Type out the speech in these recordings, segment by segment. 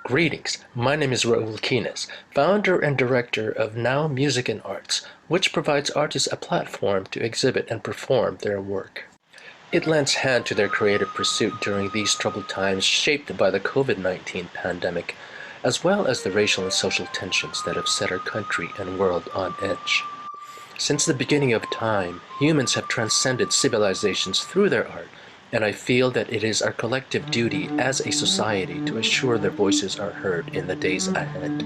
Greetings, my name is Raul Kines, founder and director of NOW Music Arts, which provides artists a platform to exhibit and perform their work. It lends hand to their creative pursuit during these troubled times shaped by the COVID-19 pandemic, as well as the racial and social tensions that have set our country and world on edge. Since the beginning of time, humans have transcended civilizations through their art, and I feel that it is our collective duty as a society to assure their voices are heard in the days ahead.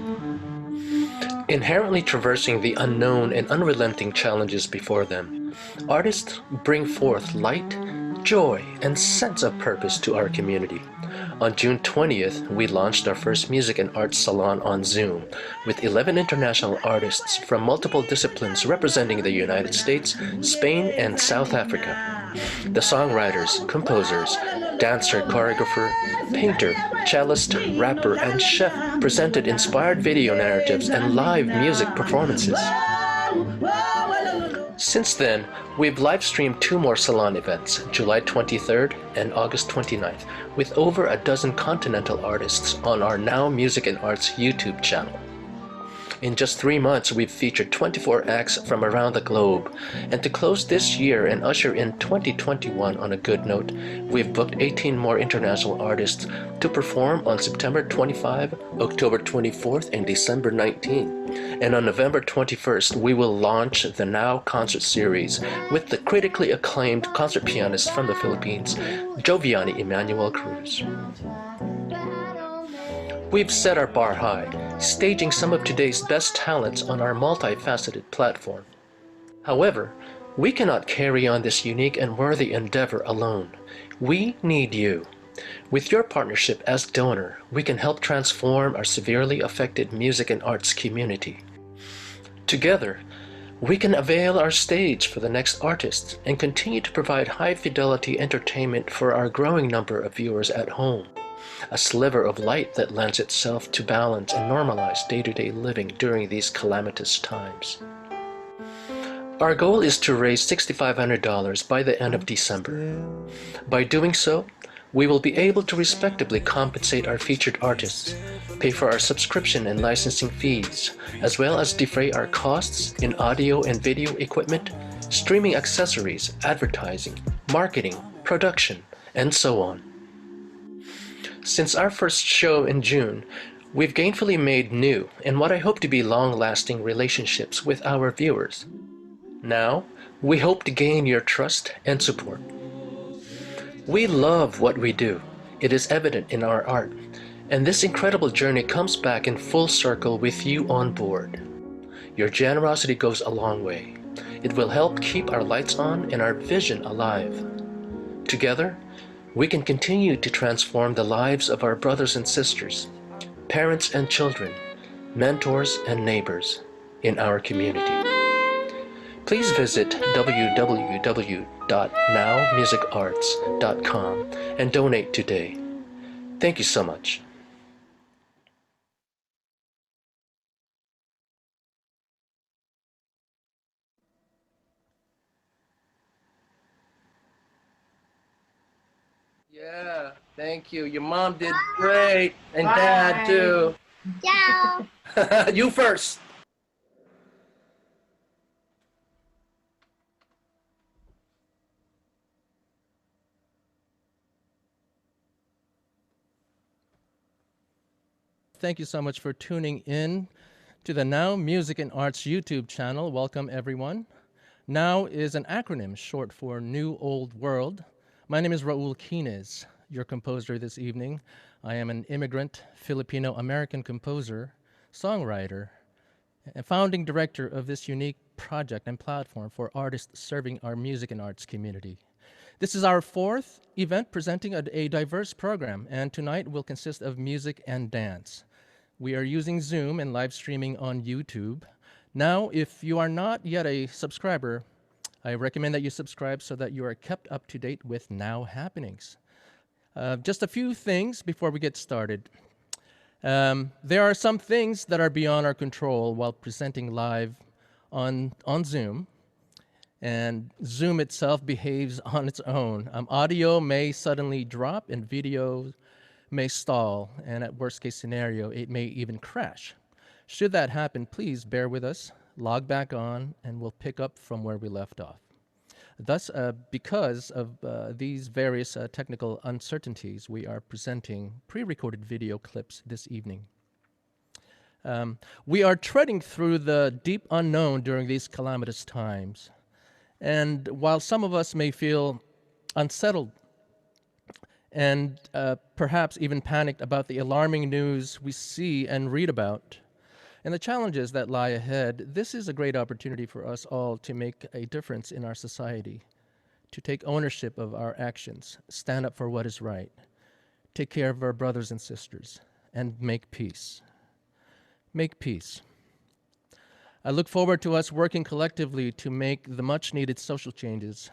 Inherently traversing the unknown and unrelenting challenges before them, artists bring forth light, joy, and sense of purpose to our community. On June 20th, we launched our first Music and Arts Salon on Zoom, with 11 international artists from multiple disciplines representing the United States, Spain, and South Africa. The songwriters, composers, dancer, choreographer, painter, cellist, rapper, and chef presented inspired video narratives and live music performances. Since then, we've live-streamed 2 more Salon events, July 23rd and August 29th, with over a dozen continental artists on our NOW Music and Arts YouTube channel. In just 3 months, we've featured 24 acts from around the globe. And to close this year and usher in 2021 on a good note, we've booked 18 more international artists to perform on September 25, October 24th, and December 19. And on November 21st, we will launch the NOW concert series with the critically acclaimed concert pianist from the Philippines, Joviani Emmanuel Cruz. We've set our bar high, staging some of today's best talents on our multifaceted platform. However, we cannot carry on this unique and worthy endeavor alone. We need you. With your partnership as donor, we can help transform our severely affected music and arts community. Together, we can avail our stage for the next artists and continue to provide high-fidelity entertainment for our growing number of viewers at home. A sliver of light that lends itself to balance and normalize day-to-day living during these calamitous times. Our goal is to raise $6,500 by the end of December. By doing so, we will be able to respectably compensate our featured artists, pay for our subscription and licensing fees, as well as defray our costs in audio and video equipment, streaming accessories, advertising, marketing, production, and so on. Since our first show in June, we've gainfully made new and what I hope to be long-lasting relationships with our viewers. Now, we hope to gain your trust and support. We love what we do. It is evident in our art, and this incredible journey comes back in full circle with you on board. Your generosity goes a long way. It will help keep our lights on and our vision alive. Together, we can continue to transform the lives of our brothers and sisters, parents and children, mentors and neighbors in our community. Please visit www.nowmusicarts.com and donate today. Thank you so much. Yeah, thank you. Your mom did great, and Bye. Dad too. Ciao. You first. Thank you so much for tuning in to the NOW Music and Arts YouTube channel. Welcome, everyone. NOW is an acronym short for New Old World. My name is Raul Quinez, your composer this evening. I am an immigrant Filipino-American composer, songwriter, and founding director of this unique project and platform for artists serving our music and arts community. This is our 4th event presenting a diverse program, and tonight will consist of music and dance. We are using Zoom and live streaming on YouTube. Now, if you are not yet a subscriber, I recommend that you subscribe so that you are kept up to date with NOW happenings. Just a few things before we get started. There are some things that are beyond our control while presenting live on Zoom, and Zoom itself behaves on its own. Audio may suddenly drop and video may stall, and at worst case scenario, it may even crash. Should that happen, please bear with us, log back on, and we'll pick up from where we left off. Thus, because of these various technical uncertainties, we are presenting pre-recorded video clips this evening. We are treading through the deep unknown during these calamitous times. And while some of us may feel unsettled and perhaps even panicked about the alarming news we see and read about, and the challenges that lie ahead, this is a great opportunity for us all to make a difference in our society, to take ownership of our actions, stand up for what is right, take care of our brothers and sisters, and make peace. Make peace. I look forward to us working collectively to make the much-needed social changes,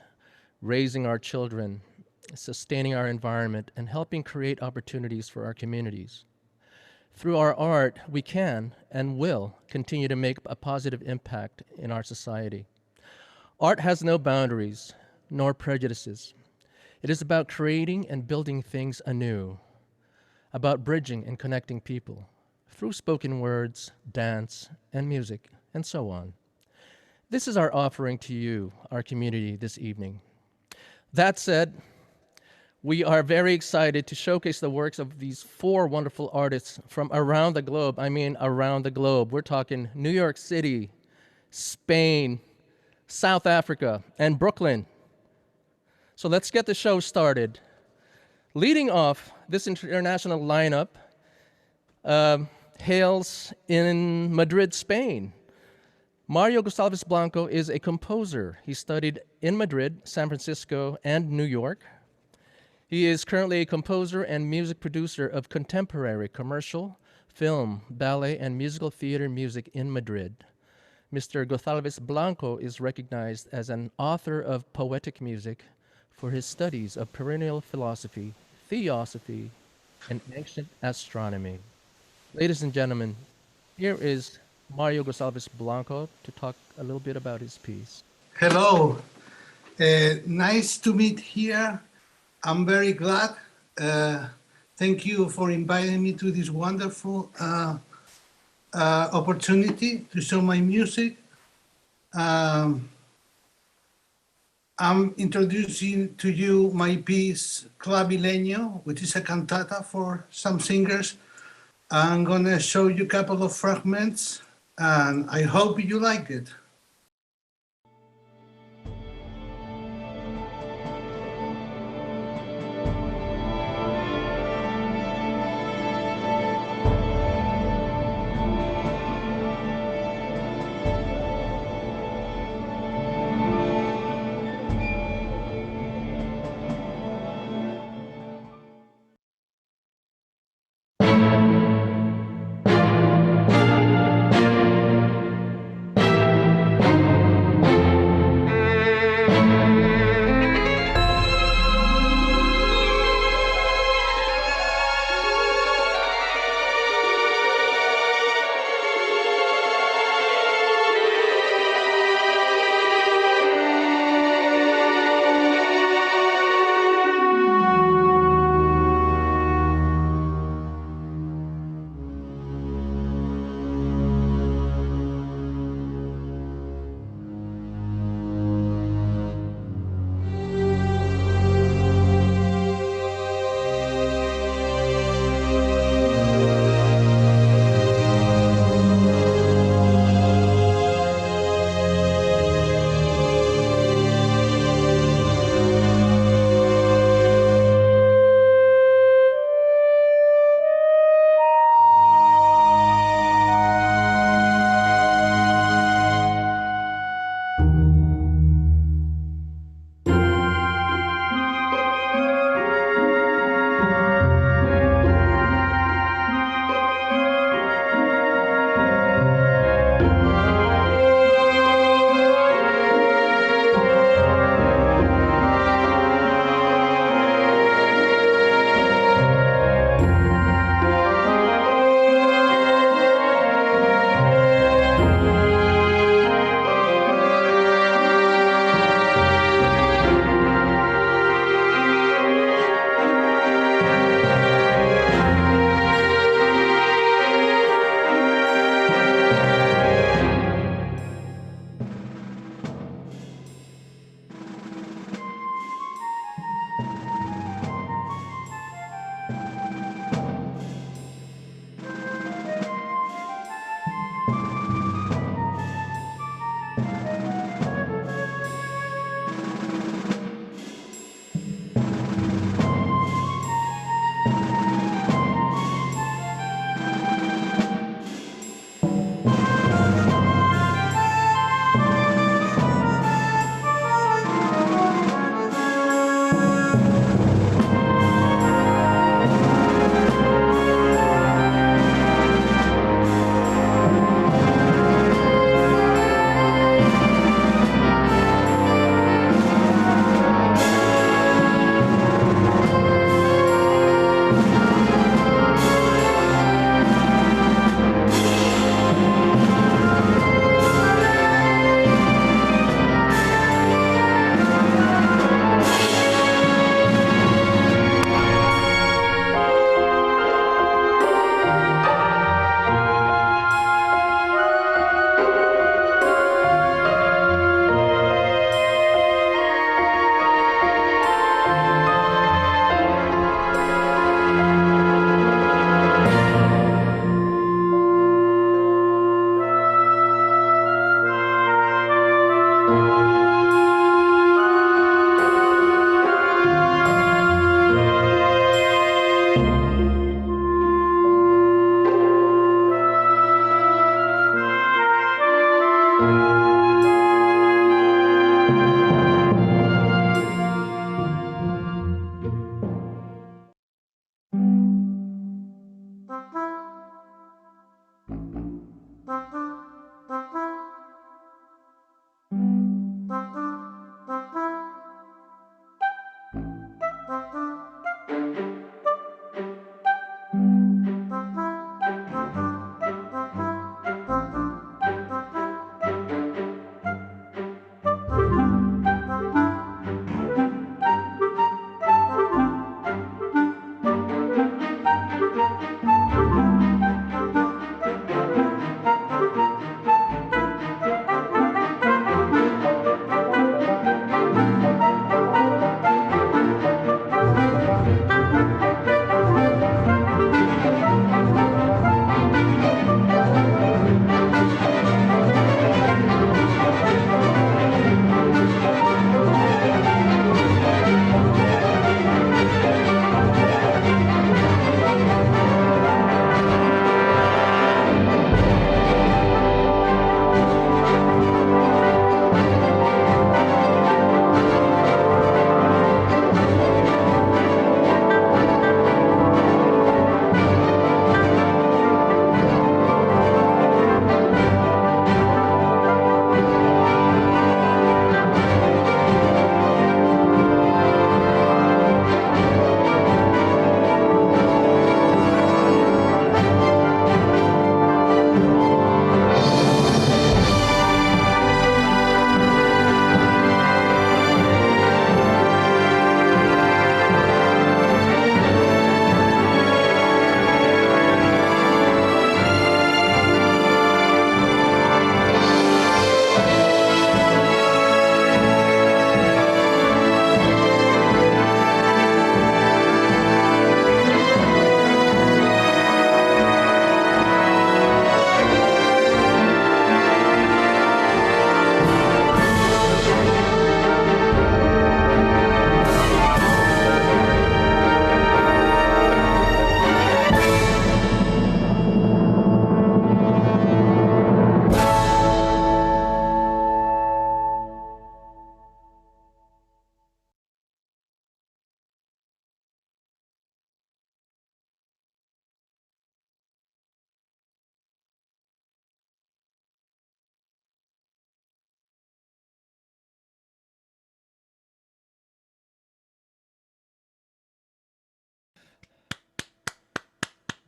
raising our children, sustaining our environment, and helping create opportunities for our communities. Through our art, we can and will continue to make a positive impact in our society. Art has no boundaries, nor prejudices. It is about creating and building things anew, about bridging and connecting people through spoken words, dance, and music, and so on. This is our offering to you, our community, this evening. That said, we are very excited to showcase the works of these four wonderful artists from around the globe. I mean, around the globe. We're talking New York City, Spain, South Africa, and Brooklyn. So let's get the show started. Leading off this international lineup hails in Madrid, Spain. Mario Gosalvez Blanco is a composer. He studied in Madrid, San Francisco, and New York. He is currently a composer and music producer of contemporary, commercial, film, ballet, and musical theater music in Madrid. Mr. Gosalvez Blanco is recognized as an author of poetic music for his studies of perennial philosophy, theosophy, and ancient astronomy. Ladies and gentlemen, here is Mario Gosalvez Blanco to talk a little bit about his piece. Hello, nice to meet here. I'm very glad. Thank you for inviting me to this wonderful opportunity to show my music. I'm introducing to you my piece Clavileno, which is a cantata for some singers. I'm gonna show you a couple of fragments and I hope you like it.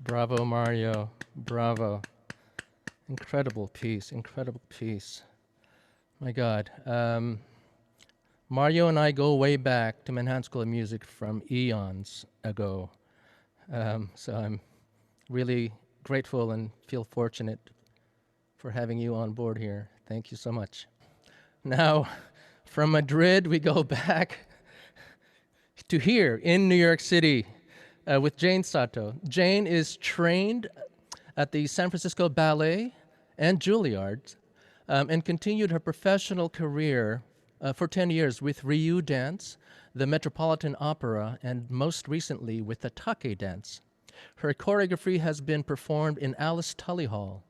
Bravo, Mario. Bravo. Incredible piece. Incredible piece. My God. Mario and I go way back to Manhattan School of Music from eons ago. So I'm really grateful and feel fortunate for having you on board here. Thank you so much. Now, from Madrid, we go back to here in New York City with Jane Sato. Jane is trained at the San Francisco Ballet and Juilliard and continued her professional career for 10 years with Ryu Dance, the Metropolitan Opera, and most recently with the Take Dance. Her choreography has been performed in Alice Tully Hall,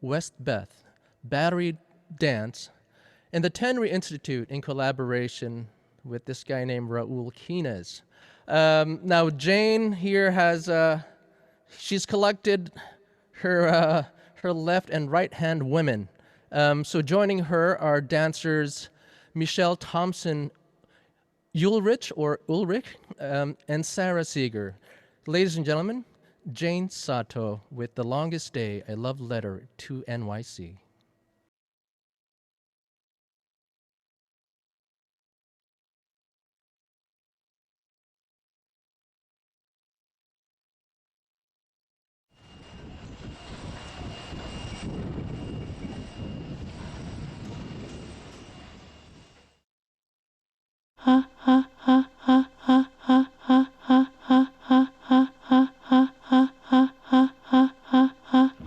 West Beth, Battery Dance, and the Tenry Institute in collaboration with this guy named Raul Quinez. Now, Jane here has, she's collected her, her left and right hand women. So joining her are dancers Michelle Thompson Ulrich, and Sarah Seeger. Ladies and gentlemen, Jane Sato with The Longest Day, a Love Letter to NYC.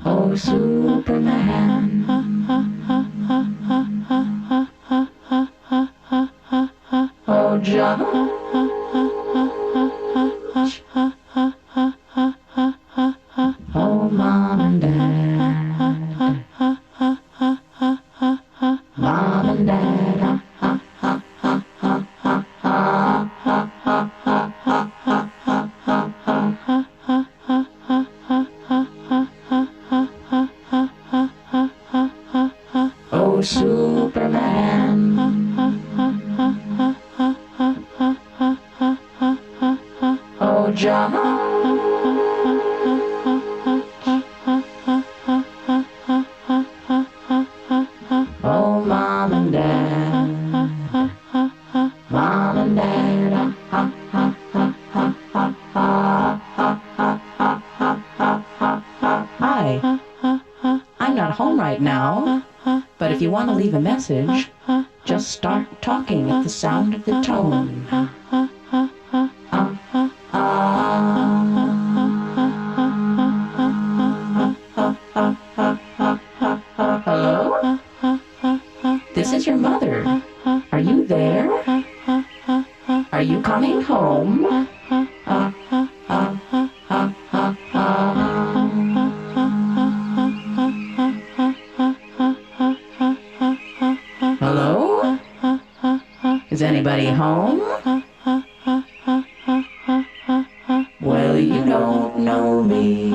Oh, Superman. Oh, George. Oh, Mom and Dad. Mom and Dad. Oh, Superman. Oh, George. Oh, Mom and Dad. Mom and Dad. Hi. I'm not home right now, but if you want to leave a message, just start talking at the sound of the tone. Hello? This is your mother. Are you there? Are you coming home? Hello? Is anybody home? Well, you don't know me,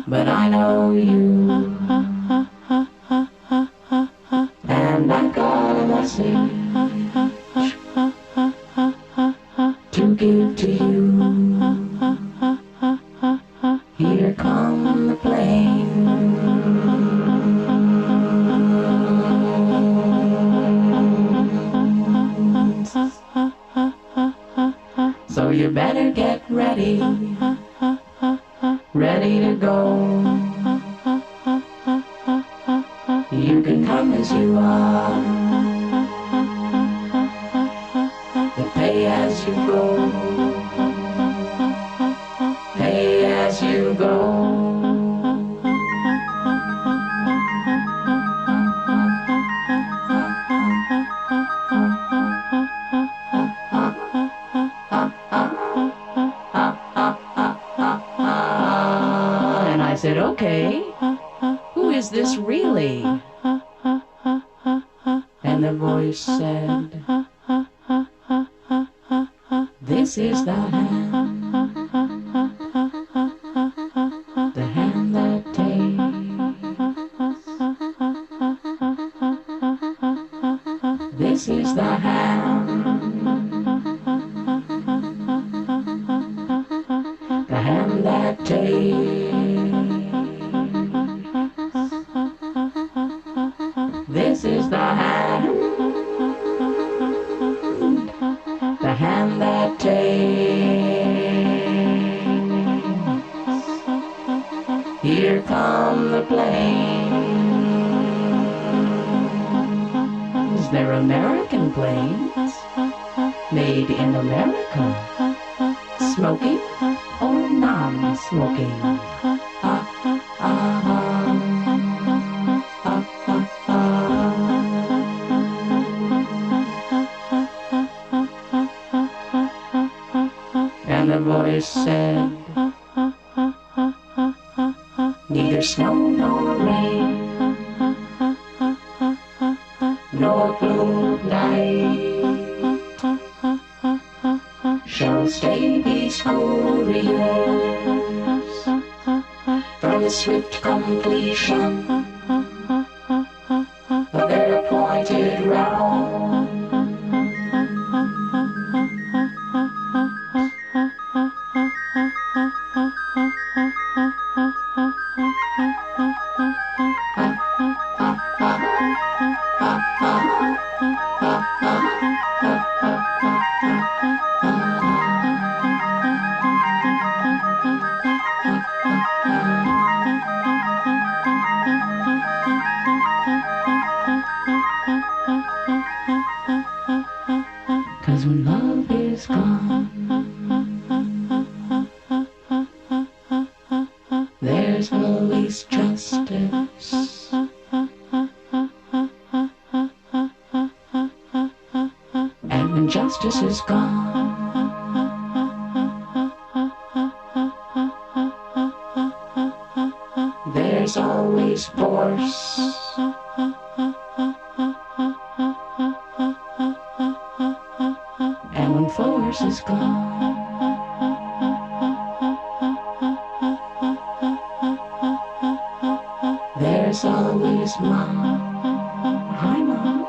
but I know you, and I got a message to give to you. Here come the planes, so you better get ready, ready to go. You can come as you are, but pay as you go, pay as you go. And I said, okay, who is this really? And the voice said, this is the hand that takes. This is the hand Here come the planes. They're American planes, made in America. Smoking or non-smoking? And the voice said, neither snow nor rain, nor blue night shall stay these couriers from the swift completion of their appointed round. Cause when love is gone, there's always justice. And when justice is gone, there's always force. And when force is gone, there's always mom. Hi, mom.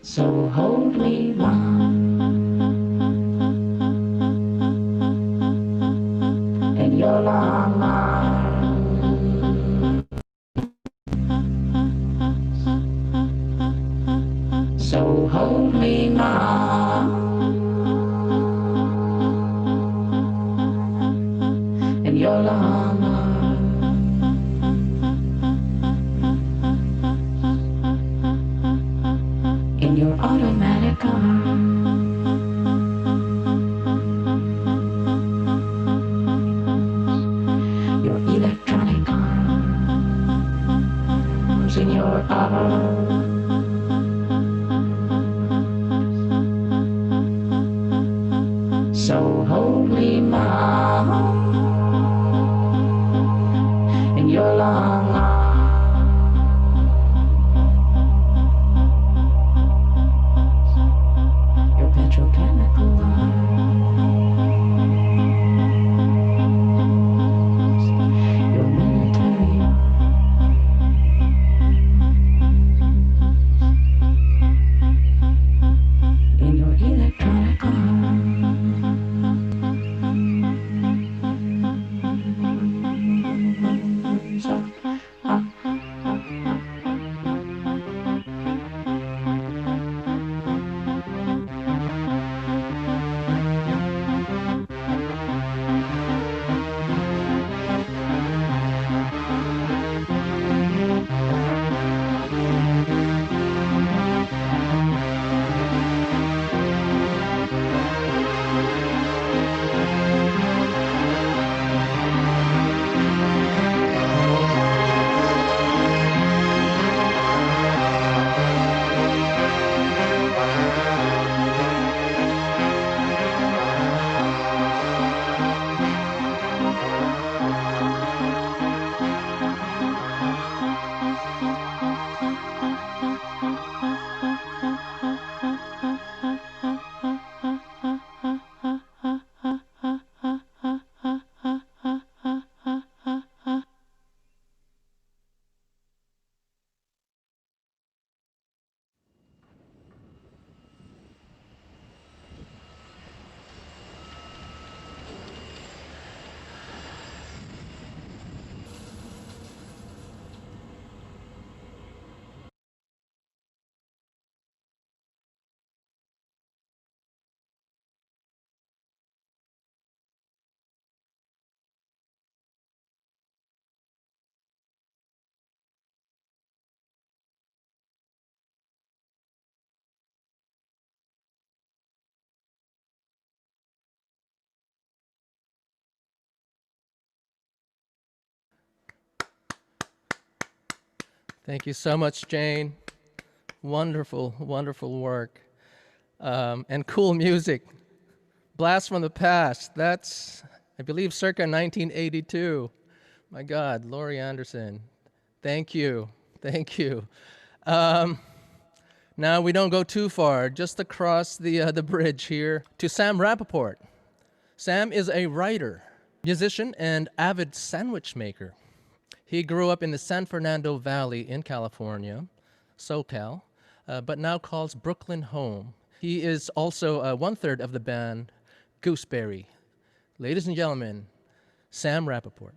So hold me, mom, in your long arms. So hold me, mom, in your long arms. In your automatic arms. Your electronic arms. In your arms. So hold me, mom, in your long arms. Your petrochemical arms. Your military arms. In your electronic arms. So Thank you so much, Jane. Wonderful, wonderful work. And cool music. Blast from the Past. That's, I believe, circa 1982. My God, Laurie Anderson. Thank you. Thank you. Now we don't go too far, just across the bridge here to Sam Rappaport. Sam is a writer, musician, and avid sandwich maker. He grew up in the San Fernando Valley in California, SoCal, but now calls Brooklyn home. He is also one-third of the band Gooseberry. Ladies and gentlemen, Sam Rappaport.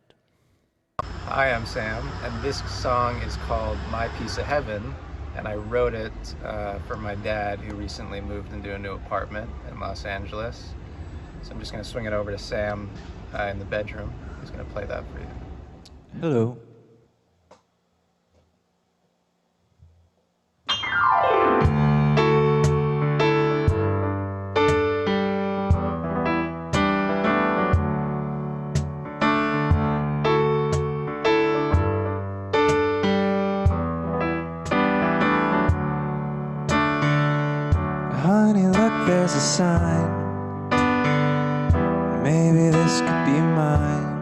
Hi, I'm Sam, and this song is called My Piece of Heaven, and I wrote it for my dad, who recently moved into a new apartment in Los Angeles. So I'm just going to swing it over to Sam in the bedroom. He's going to play that for you. Hello. Honey, look, there's a sign. Maybe this could be mine.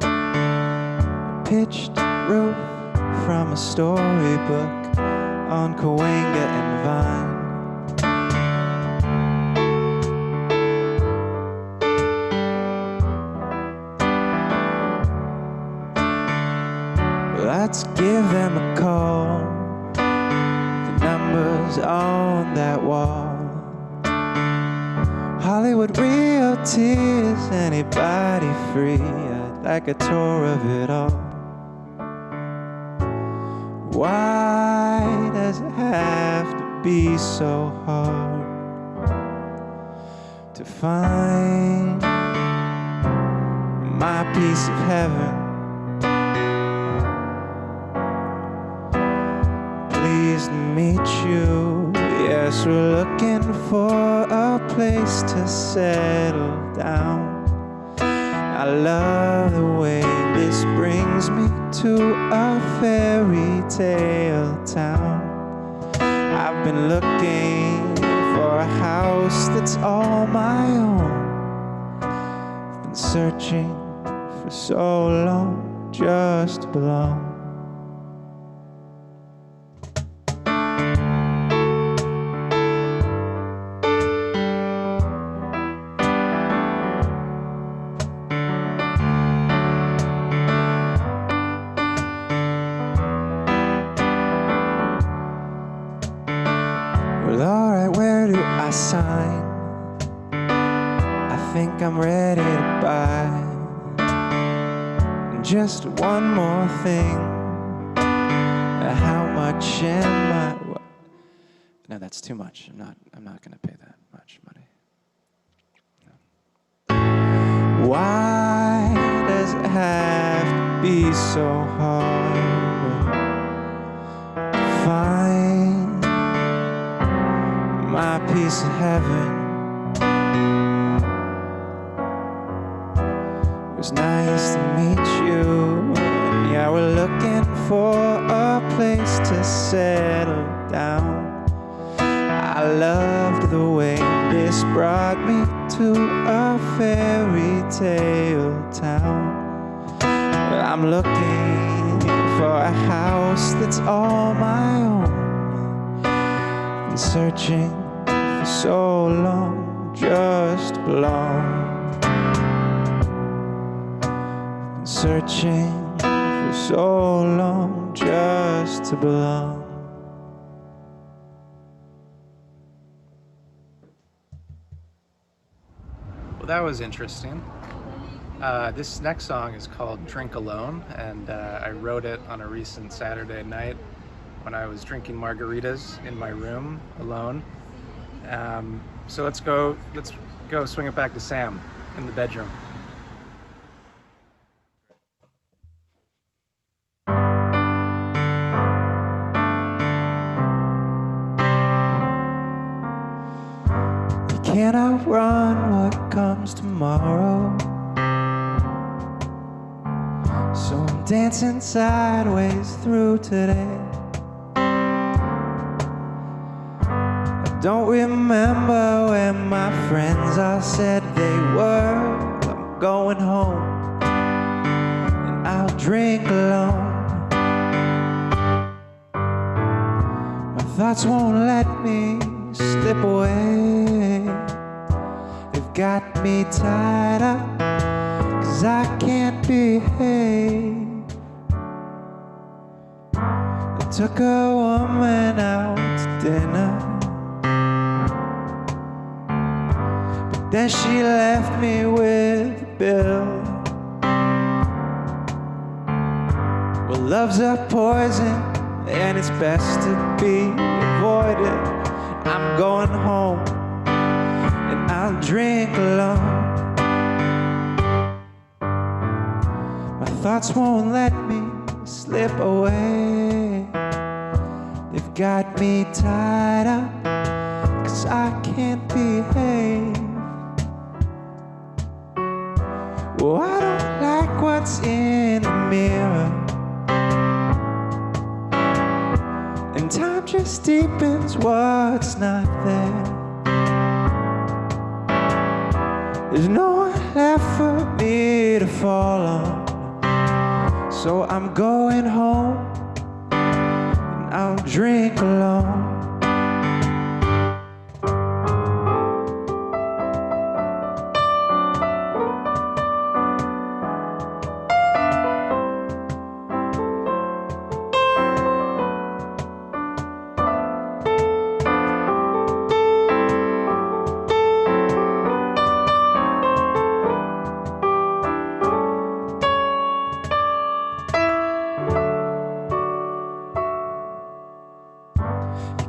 A pitched roof from a storybook on Cahuenga and Vine. Let's give them a call. The number's on that wall. Hollywood Realty, is anybody free? I'd like a tour of it all. Why does it have to be so hard to find my piece of heaven? Pleased to meet you. Yes, we're looking for a place to settle down. I love the way this brings me to a fairy tale town. I've been looking for a house that's all my own. I've been searching for so long just to belong. Sign. I think I'm ready to buy. And just one more thing. How much am I? No, that's too much. I'm not gonna pay that much money. No. Why does it have to be so hard to find my piece of heaven? It was nice to meet you. And yeah, we're looking for a place to settle down. I loved the way this brought me to a fairy tale town. But I'm looking for a house that's all my own. Been searching for so long just to belong. Been searching for so long just to belong. Well, that was interesting. This next song is called Drink Alone, and I wrote it on a recent Saturday night when I was drinking margaritas in my room alone. So let's go swing it back to Sam in the bedroom. You can't outrun what comes tomorrow, so I'm dancing sideways through today. don't remember where my friends all said they were. I'm going home and I'll drink alone. My thoughts won't let me slip away. They've got me tied up 'cause I can't behave. I took a woman out to dinner, but then she left me with a bill. Well, love's a poison and it's best to be avoided. I'm going home and I'll drink alone. My thoughts won't let me slip away. They've got me tied up 'cause I can't behave. Oh, I don't like what's in the mirror, and time just deepens what's not there. There's no one left for me to fall on, so I'm going home and I'll drink alone.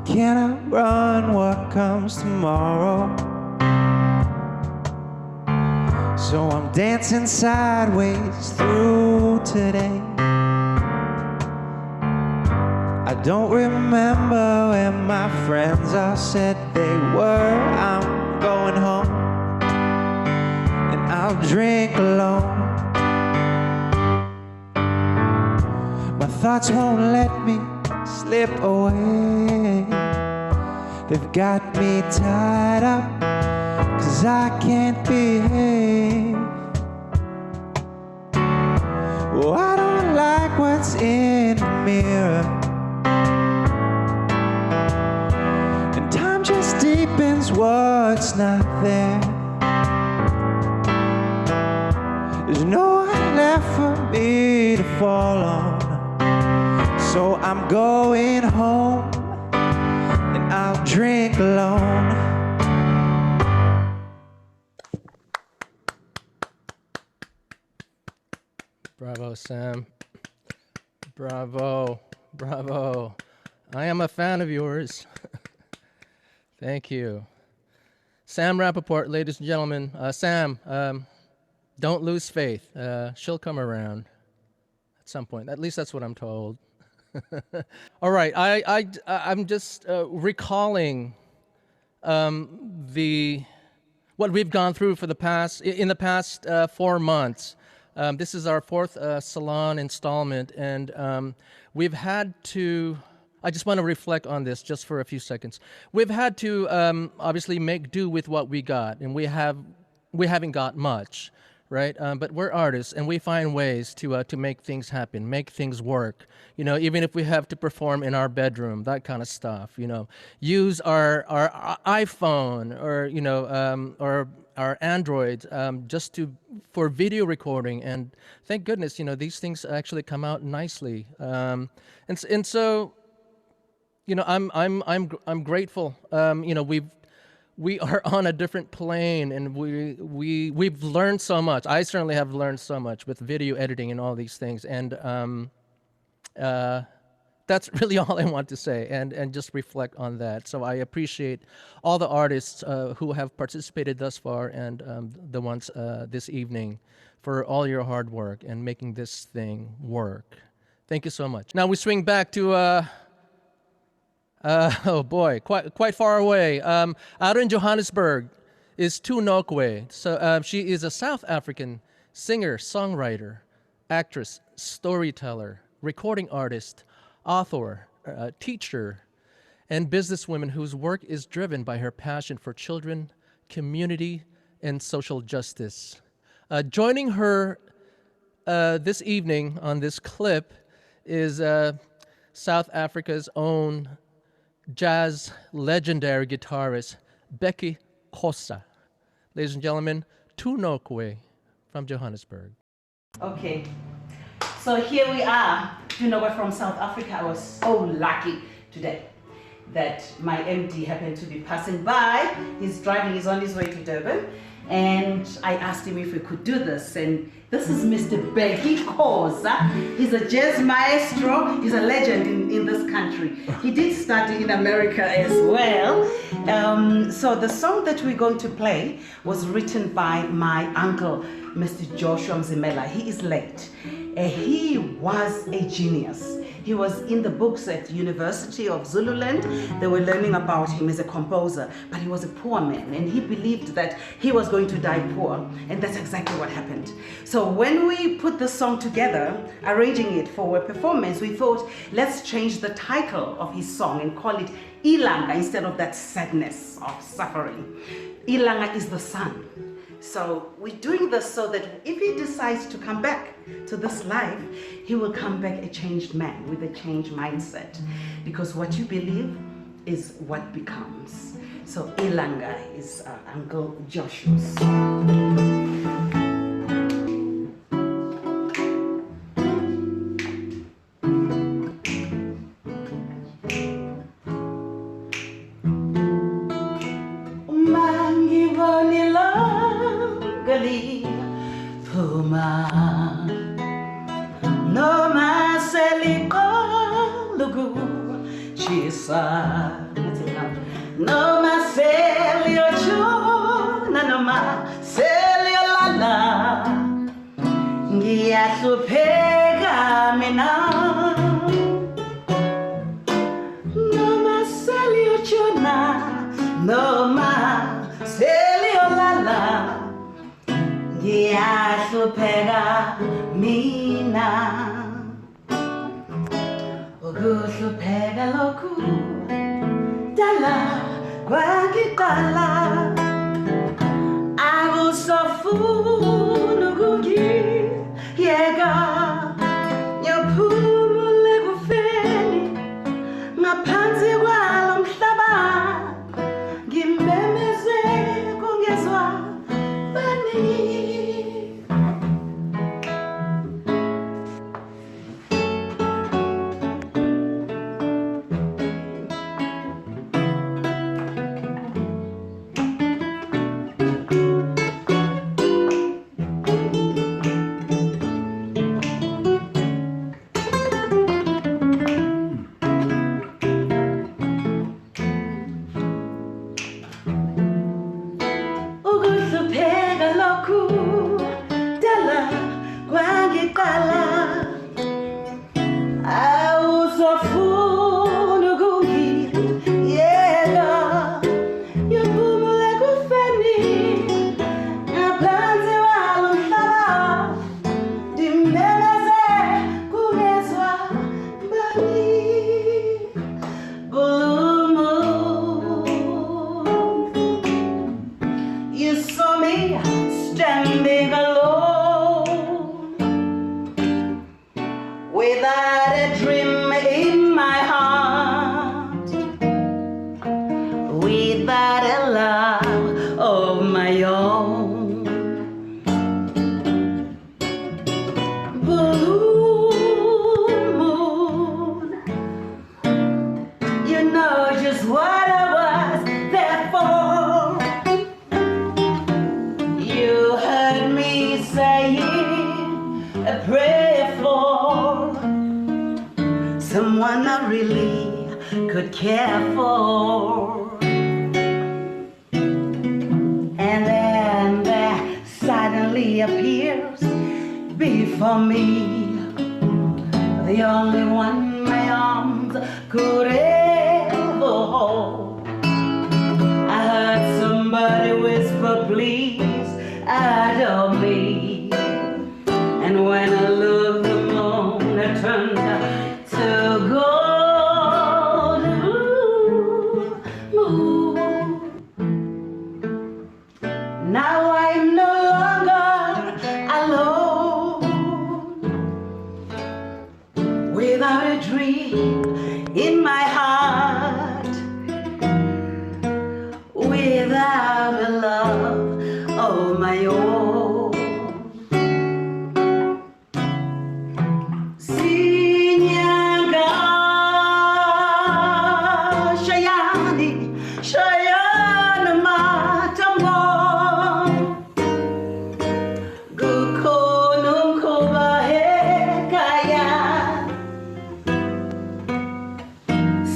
Can I run what comes tomorrow? So I'm dancing sideways through today. I don't remember where my friends all said they were. I'm going home and I'll drink alone. My thoughts won't let me slip away. They've got me tied up 'cause I can't behave. Oh, I don't like what's in the mirror, and time just deepens what's not there. There's no one left for me to fall on, so I'm going home and I'll drink alone. Bravo, Sam. Bravo. Bravo. I am a fan of yours. Thank you. Sam Rappaport, ladies and gentlemen. Sam, don't lose faith. She'll come around at some point. At least that's what I'm told. All right, I'm just recalling what we've gone through for the past 4 months. This is our 4th salon installment, and we've had to. I just want to reflect on this just for a few seconds. We've had to obviously make do with what we got, and we haven't got much, right? But we're artists, and we find ways to make things happen, make things work. You know, even if we have to perform in our bedroom, that kind of stuff. You know, use our iPhone or or our Android just for video recording, and thank goodness, you know, these things actually come out nicely. And so, you know, I'm grateful. You know, we are on a different plane, and we've learned so much. I certainly have learned so much with video editing and all these things, and that's really all I want to say, and just reflect on that. So I appreciate all the artists who have participated thus far, and the ones this evening, for all your hard work and making this thing work. Thank you so much. Now we swing back to oh boy, quite far away. Out in Johannesburg is Nokwe. So she is a South African singer, songwriter, actress, storyteller, recording artist, author, teacher, and businesswoman whose work is driven by her passion for children, community, and social justice. Joining her this evening on this clip is South Africa's own jazz legendary guitarist, Becky Cosa. Ladies and gentlemen, Nokwe from Johannesburg. Okay, so here we are. You know, we're from South Africa. I was so lucky today that my MD happened to be passing by. He's driving, he's on his way to Durban. And I asked him if we could do this. And this is Mr. Becky Cosa. He's a jazz maestro. He's a legend in this country. He did study in America as well. So the song that we're going to play was written by my uncle, Mr. Joshua Mzimela. He is late. He was a genius. He was in the books at University of Zululand. They were learning about him as a composer, but he was a poor man, and he believed that he was going to die poor, and that's exactly what happened. So when we put the song together, arranging it for a performance, we thought, let's change the title of his song and call it Ilanga instead of that sadness of suffering. Ilanga is the sun. So we're doing this so that if he decides to come back to this life, he will come back a changed man with a changed mindset. Because what you believe is what becomes. So Ilanga is Uncle Joshua's. No maselio chuna no maselio lala ngiyahlupheka mina no maselio chuna no maselio lala ngiyahlupheka mina ukuhlupheka lokhu dala kwakiqala akusafuna ukungiyeka ngiyophumula ekufeni ngaphansi kwalo mhlaba ngimemeze kungezwa bani. Someone I really could care for. And then there suddenly appears before me the only one my arms could ever hold. I heard somebody whisper, please adore me. And when I looked, the moon turned to gold.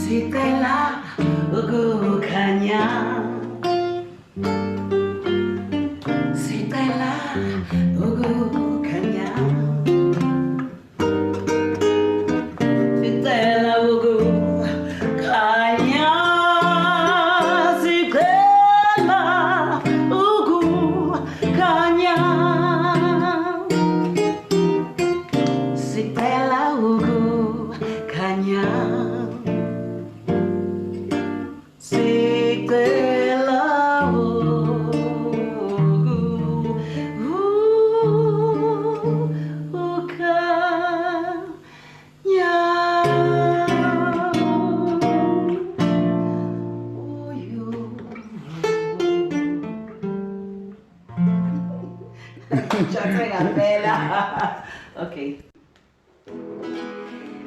Sicela ukukhanya Sicela ukukhanya Sicela ukukhanya Sicela ukukhanya Sicela ukukhanya Okay.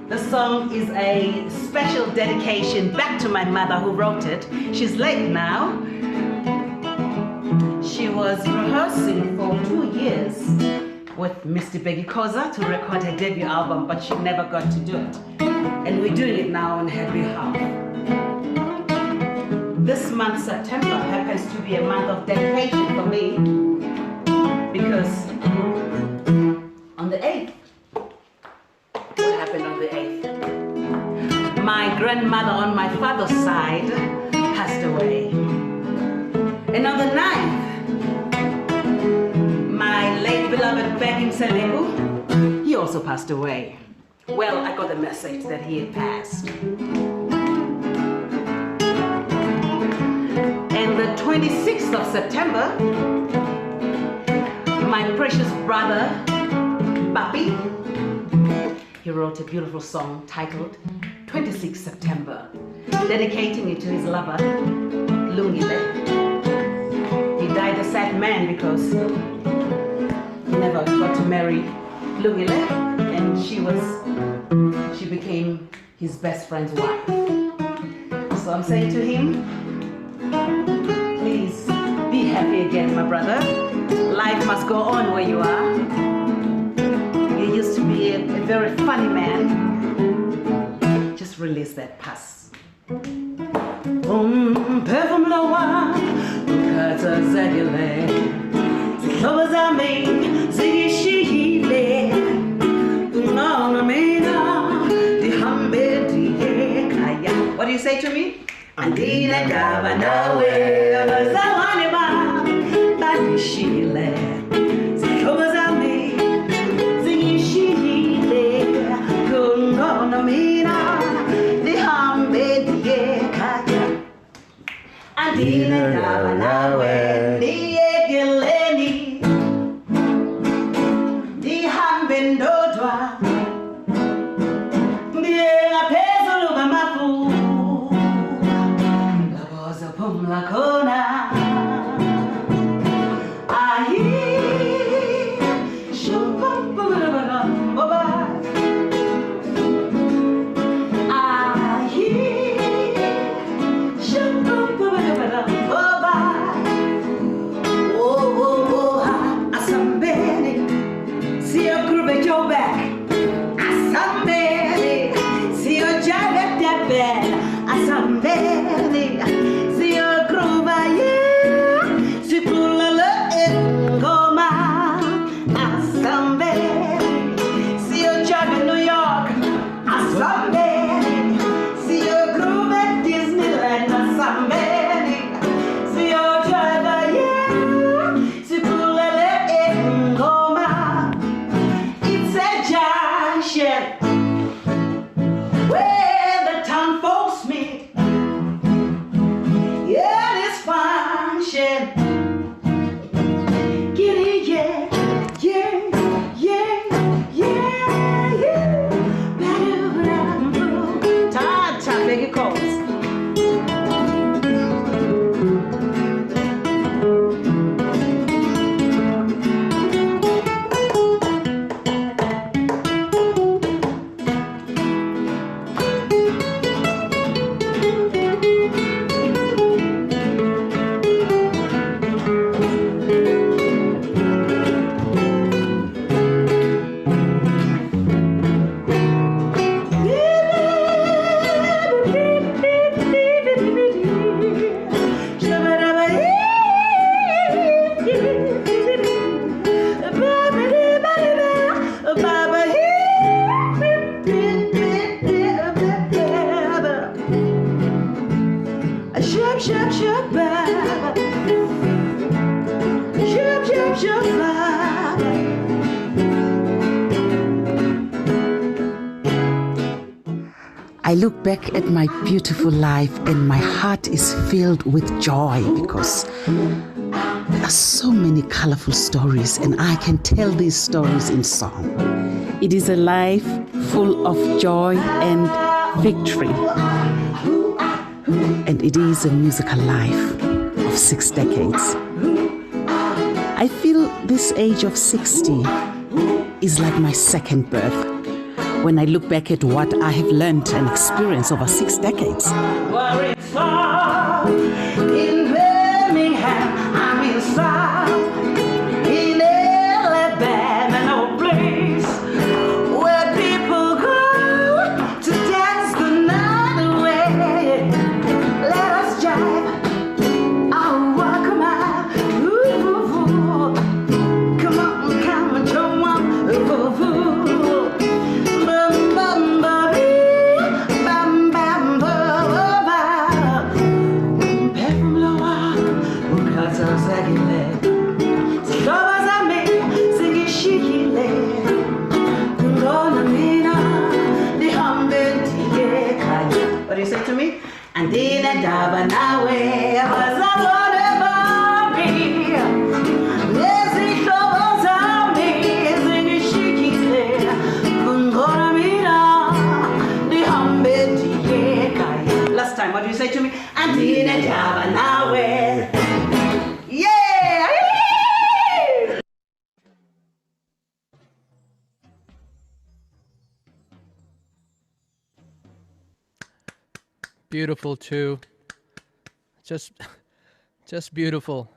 The song is a special dedication back to my mother who wrote it. She's late now. She was rehearsing for 2 years with Mr. Becky Cosa to record her debut album, but she never got to do it. And we're doing it now on her behalf. This month, September, happens to be a month of dedication for me because on the 8th, what happened on the 8th? My grandmother on my father's side passed away. And on the 9th, my late beloved Becky Cosa, he also passed away. Well, I got the message that he had passed. And the 26th of September, my precious brother, Papi, he wrote a beautiful song titled 26 September, dedicating it to his lover, Lungile. He died a sad man because he never got to marry Lungile, and she became his best friend's wife. So I'm saying to him, please be happy again, my brother. Life must go on where you are. You used to be a very funny man. Just release that pus. Umphefumulo ukhatha zakele Zihlobo zami zingishiyile Ungona mina ndihambe ndiye ekhaya. What do you say to me? Andinendaba nawe abazalwane bami bangishiyile Zihlobo zami zingishiyile Ungona mina ndihambe ndiye ekhaya. Andinendaba nawe ndiyekeleni ndihambe ndodwa ndiye ngaphezulu kwamafu laboza phumla khona ayi shumpumpumalabala boba ayi shumpumpumalabala boba oh oh oh asambeni see your groove at your back asambeni see your jive at that bed asambeni see your groove yeah see pulala engoma asambeni see your jive in New York asambeni see your groove at Disneyland asambeni see your jive yeah see pulala engoma. It's a junction where the town folks I look back at my beautiful life and my heart is filled with joy because there are so many colorful stories and I can tell these stories in song. It is a life full of joy and victory. And it is a musical life of 6 decades. I feel this age of 60 is like my second birth when I look back at what I have learned and experienced over 6 decades. In Birmingham, I'm in South, in Alabama, no place where people go to dance the night away. Let us jive, oh, come on, ooh, ooh, ooh. Come on, come on, ooh, ooh. Bum, bum, ba, bee, bam, bam, ba, ba, ba. Umphefumulo ukhatha sakile. Sihloko zami sengishikile. Ngona mina ndihambe ndiye ekhaya. What do you say to me? Andinendaba nawe abazalwane bami. Nezihlobo zami sengishikile. Ngona mina ndihambe ndiye ekhaya. Last time, what do you say to me? Andinendaba nawe. Yeah! Beautiful too. Just beautiful.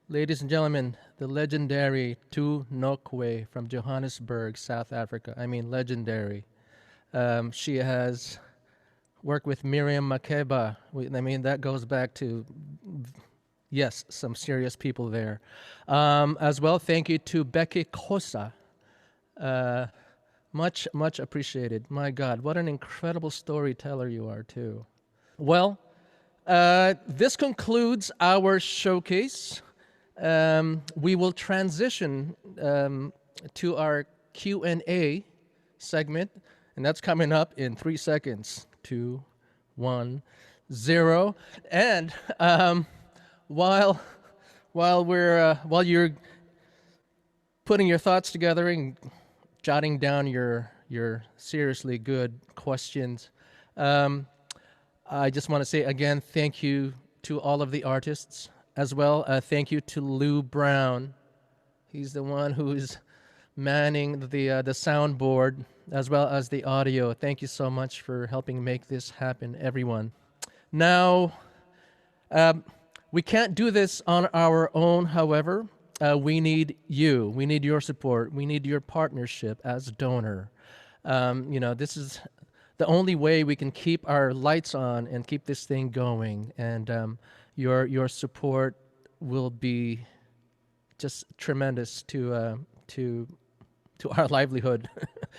Ladies and gentlemen, the legendary Nokwe from Johannesburg, South Africa. I mean, legendary. She has worked with Miriam Makeba. I mean, that goes back to, yes, some serious people there. As well, thank you to Becky Cosa. Much appreciated. My God, what an incredible storyteller you are too. Well, this concludes our showcase. We will transition to our Q&A segment, and that's coming up in 3 seconds. 2, 1, 0. And while you're putting your thoughts together and jotting down your seriously good questions, I just want to say again, thank you to all of the artists as well. Thank you to Lou Brown. He's the one who is manning the soundboard as well as the audio. Thank you so much for helping make this happen, everyone. Now, we can't do this on our own, however. We need you. We need your support. We need your partnership as a donor. This is the only way we can keep our lights on and keep this thing going. And your support will be just tremendous to our livelihood.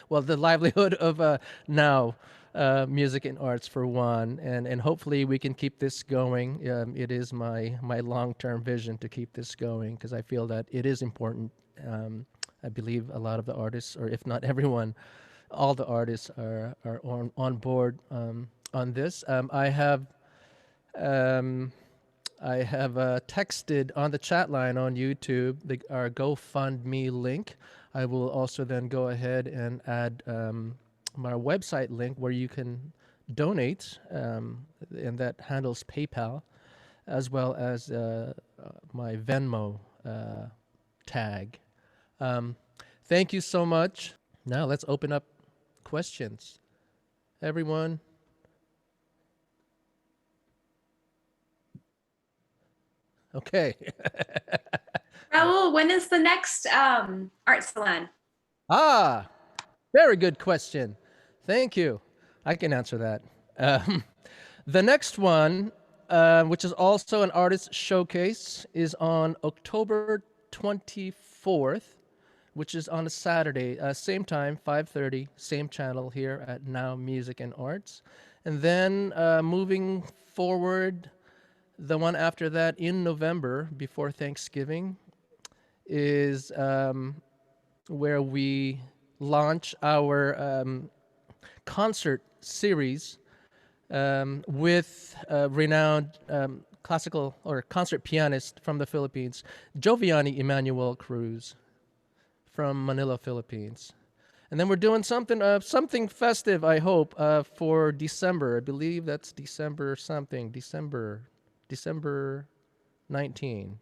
Well, the livelihood of NOW Music and Arts for one, and hopefully we can keep this going. It is my long-term vision to keep this going because I feel that it is important. I believe a lot of the artists, or if not everyone, all the artists are on board on this. I have texted on the chat line on YouTube our GoFundMe link. I will also then go ahead and add my website link where you can donate, and that handles PayPal, as well as my Venmo tag. Thank you so much. Now let's open up questions. Everyone. Okay. Raul, when is the next art salon? Very good question. Thank you. I can answer that. The next one, which is also an artist showcase, is on October 24th, which is on a Saturday, same time, 5:30, same channel here at NOW Music and Arts. And then moving forward, the one after that in November, before Thanksgiving, is where we launch our concert series with renowned classical or concert pianist from the Philippines, Joviani Emmanuel Cruz from Manila, Philippines. And then we're doing something festive, I hope, for December. I believe that's December 19.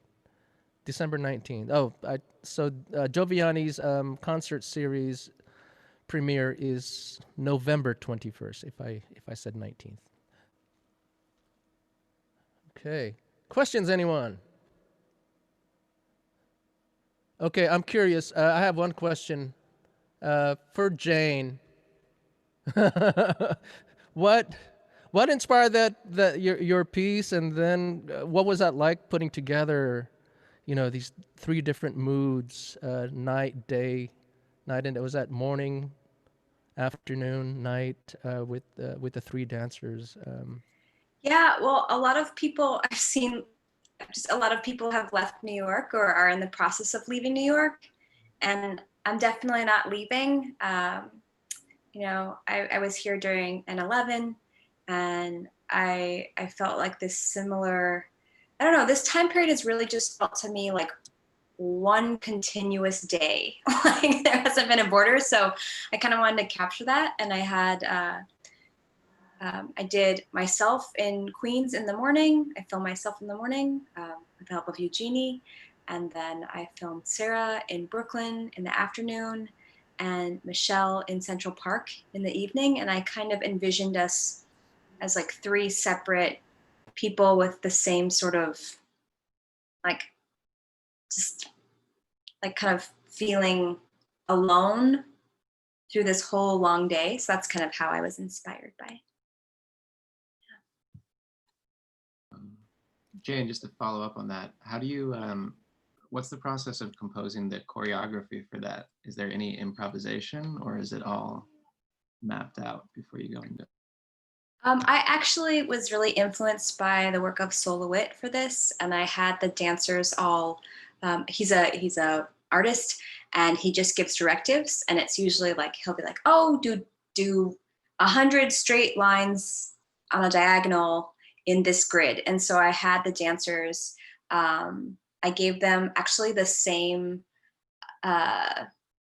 December 19th. So Joviani's concert series premiere is November 21st, if I said 19th. Okay. Questions, anyone? Okay, I'm curious. I have one question for Jane. What inspired your piece, and then what was that like putting together, these three different moods, night, day, night, and was that morning, afternoon, night, with the three dancers? Yeah, well, a lot of people I've seen, just a lot of people have left New York or are in the process of leaving New York, and I'm definitely not leaving. I was here during N.O.W, and I felt like this similar, I don't know, this time period has really just felt to me like one continuous day. Like there hasn't been a border, so I kind of wanted to capture that, and I had I did myself in Queens in the morning. I filmed myself in the morning with the help of Eugenie. And then I filmed Sarah in Brooklyn in the afternoon and Michelle in Central Park in the evening. And I kind of envisioned us as like three separate people with the same sort of just kind of feeling alone through this whole long day. So that's kind of how I was inspired by. Jane, just to follow up on that, how do you, what's the process of composing the choreography for that? Is there any improvisation, or is it all mapped out before you go into? I actually was really influenced by the work of Soloist for this, and I had the dancers all. He's a artist, and he just gives directives, and it's usually like he'll be like, "Oh, do 100 straight lines on a diagonal in this grid." And so I had the dancers, I gave them actually the same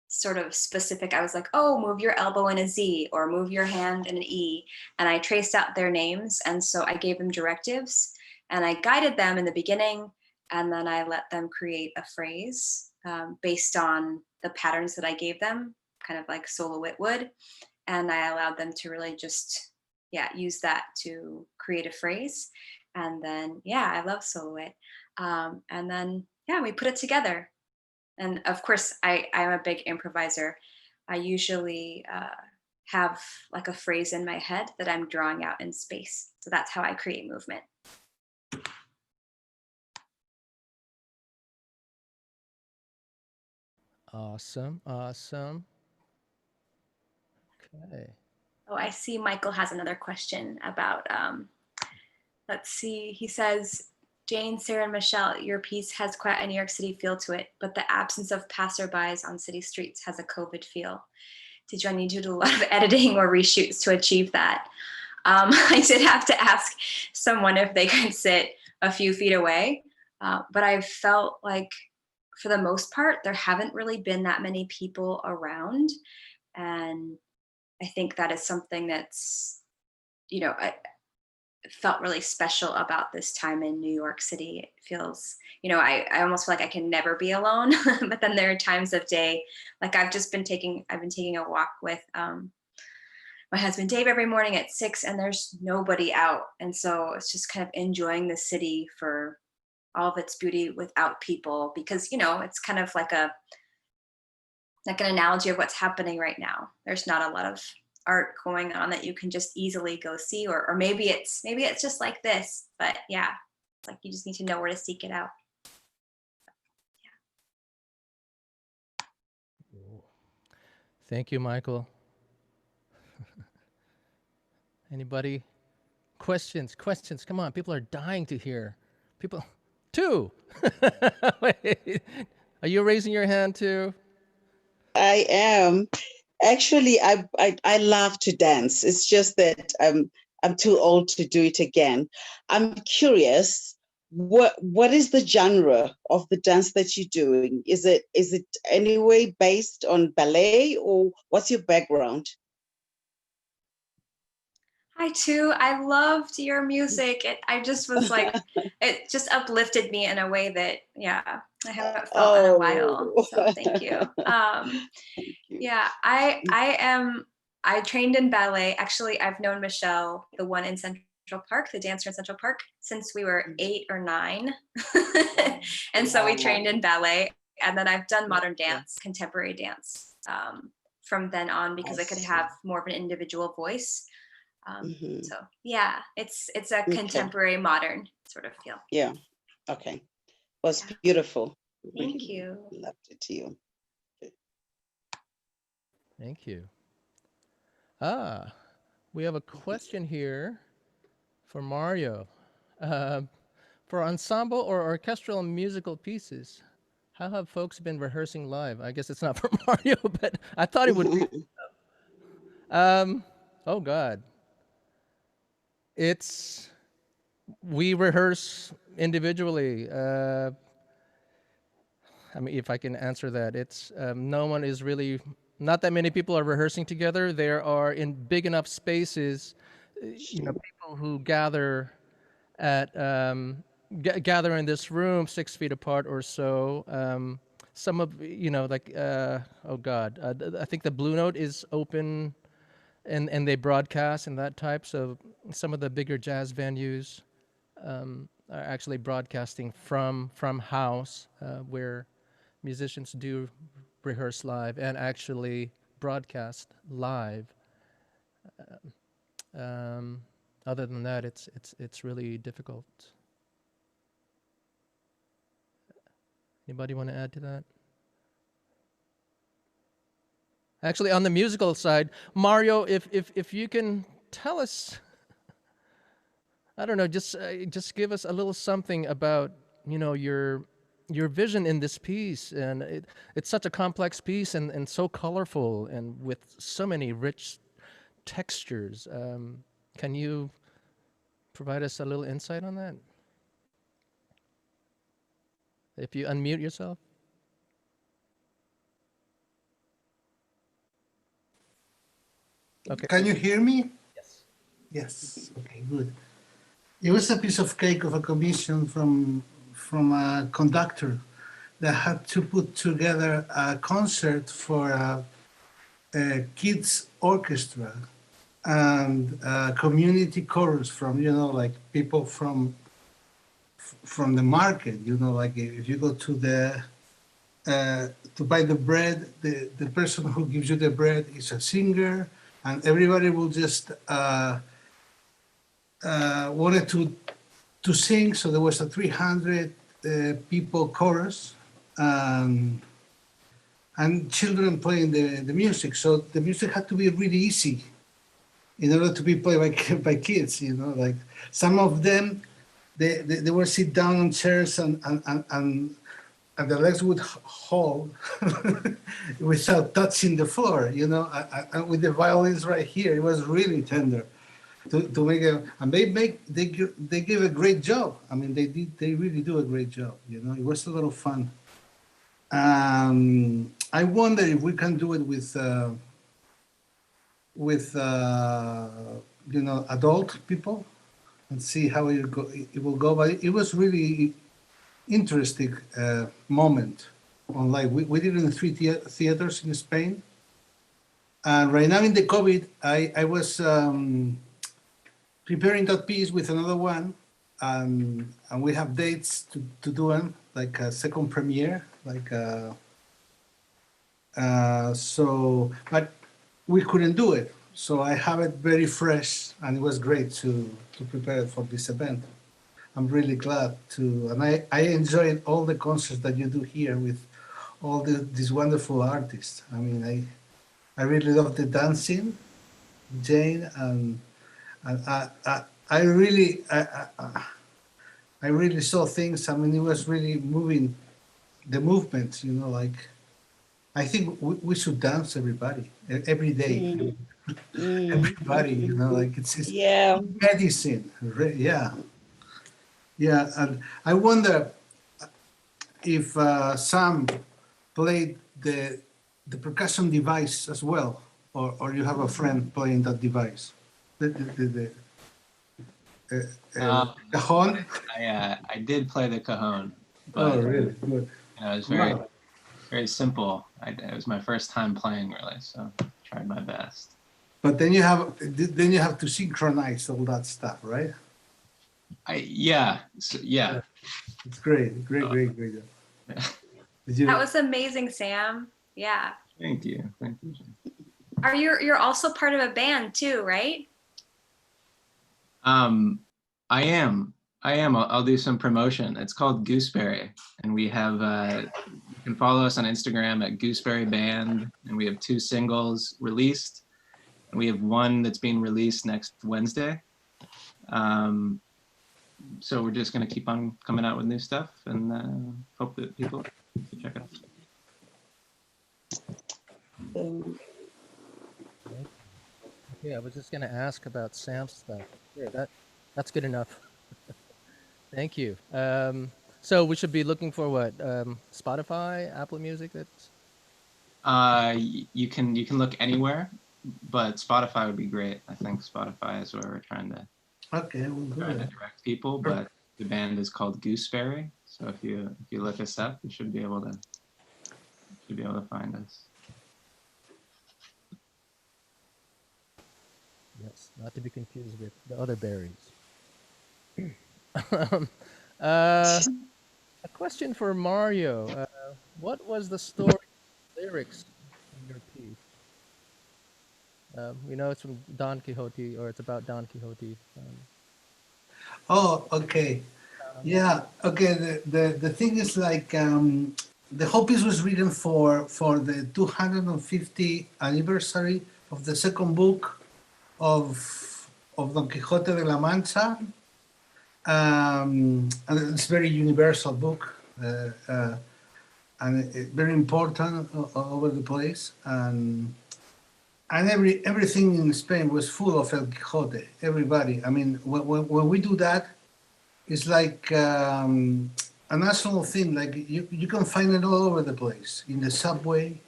sort of specific, I was like, oh, move your elbow in a Z or move your hand in an E. And I traced out their names. And so I gave them directives and I guided them in the beginning. And then I let them create a phrase based on the patterns that I gave them, kind of like Soloist would. And I allowed them to really just use that to create a phrase. And then, I love Soloist. And then, we put it together. And of course, I'm a big improviser. I usually have like a phrase in my head that I'm drawing out in space. So that's how I create movement. Awesome. Okay. Oh, I see Michael has another question about, let's see, he says, Jane, Sarah, and Michelle, your piece has quite a New York City feel to it, but the absence of passerbys on city streets has a COVID feel. Did you need to do a lot of editing or reshoots to achieve that? I did have to ask someone if they could sit a few feet away, but I felt like for the most part, there haven't really been that many people around. And I think that is something that's, I felt really special about this time in New York City. It feels, I almost feel like I can never be alone, but then there are times of day, like I've been taking a walk with my husband Dave every morning at 6 and there's nobody out. And so it's just kind of enjoying the city for all of its beauty without people, because, it's kind of like an analogy of what's happening right now. There's not a lot of art going on that you can just easily go see, or maybe it's just like this, but it's like you just need to know where to seek it out. Thank you, Michael. Anybody? Questions? Come on, people are dying to hear. People, two. Wait. Are you raising your hand too? I am. Actually, I love to dance. It's just that I'm too old to do it again. I'm curious, what is the genre of the dance that you're doing? Is it anyway based on ballet, or what's your background? Hi, too. I loved your music. I just was like, it just uplifted me in a way that, yeah, I haven't felt in a while. So thank you. Thank you. Yeah, I trained in ballet. Actually, I've known Michelle, the one in Central Park, the dancer in Central Park, since we were 8 or 9. And so we trained in ballet. And then I've done modern dance, contemporary dance from then on, because I could have more of an individual voice. So yeah, it's a contemporary modern sort of feel. Yeah. Okay. Well, it's beautiful. Thank you. Loved it to you. Thank you. We have a question here for Mario. For ensemble or orchestral musical pieces, how have folks been rehearsing live? I guess it's not for Mario, but I thought it would be. Oh God. We rehearse individually. I mean, if I can answer that, it's no one is really, not that many people are rehearsing together. There are in big enough spaces, people who gather at gather in this room 6 feet apart or so. Some of oh God, I think the Blue Note is open, and they broadcast and that type. So some of the bigger jazz venues are actually broadcasting from house, where musicians do rehearse live and actually broadcast live. Other than that, it's really difficult. Anybody want to add to that? Actually, on the musical side, Mario, if you can tell us, I don't know, just give us a little something about your vision in this piece, and it's such a complex piece and so colorful and with so many rich textures. Can you provide us a little insight on that? If you unmute yourself. Okay. Can you hear me? Yes. Yes. Okay, good. It was a piece of cake of a commission from a conductor that had to put together a concert for a kids orchestra and a community chorus from like people from the market. Like if you go to the to buy the bread, the person who gives you the bread is a singer, and everybody will just wanted to sing. So there was a 300 people chorus, and children playing the music. So the music had to be really easy in order to be played by kids. Like some of them, they were sit down on chairs and the legs would hold without touching the floor. And with the violins right here, it was really tender to make it. And they give a great job. I mean, they really do a great job. It was a lot of fun. I wonder if we can do it with adult people and see how it will go. But it was really interesting moment on live. We did it in 3 theaters in Spain. And right now in the COVID, I was preparing that piece with another one, and we have dates to do them, like a second premiere, but we couldn't do it. So I have it very fresh, and it was great to prepare it for this event. I'm really glad to, and I enjoyed all the concerts that you do here with all these wonderful artists. I mean, I really love the dancing, Jane, and I really saw things. I mean, it was really moving, the movement. Like I think we should dance, everybody, every day. Everybody, you know, like it's Yeah. medicine. Yeah, yeah. And I wonder if Sam played the percussion device as well, or you have a friend playing that device. The cajon. I did play the cajon, Oh, but really good. it was Wow. very simple. It was my first time playing really, so I tried my best. But then you have to synchronize all that stuff, right? Yeah. It's great, great. Yeah. Did you? That was amazing, Sam. Yeah. Thank you. You're also part of a band too, right? I am. I'll do some promotion. It's called Gooseberry, and we have. You can follow us on Instagram at Gooseberry Band, and we have 2 singles released, and we have 1 that's being released next Wednesday. So we're just gonna keep on coming out with new stuff, and hope that people check it out. Yeah, I was just going to ask about Sam's stuff. Yeah, that's good enough. Thank you. So we should be looking for what? Spotify, Apple Music? That's. You can look anywhere, but Spotify would be great. I think Spotify is where we're trying to direct people. But the band is called Gooseberry, so if you look us up, you should be able to find us. Yes, not to be confused with the other berries. A question for Mario. What was the story lyrics in your piece? We know it's from Don Quixote, or it's about Don Quixote. Oh, okay. Yeah, okay. The thing is like the whole piece was written for the 250th anniversary of the second book of Don Quixote de la Mancha. And it's a very universal book and very important all over the place. And everything in Spain was full of El Quixote. Everybody. I mean, when we do that, it's like a national thing. Like you can find it all over the place in the subway.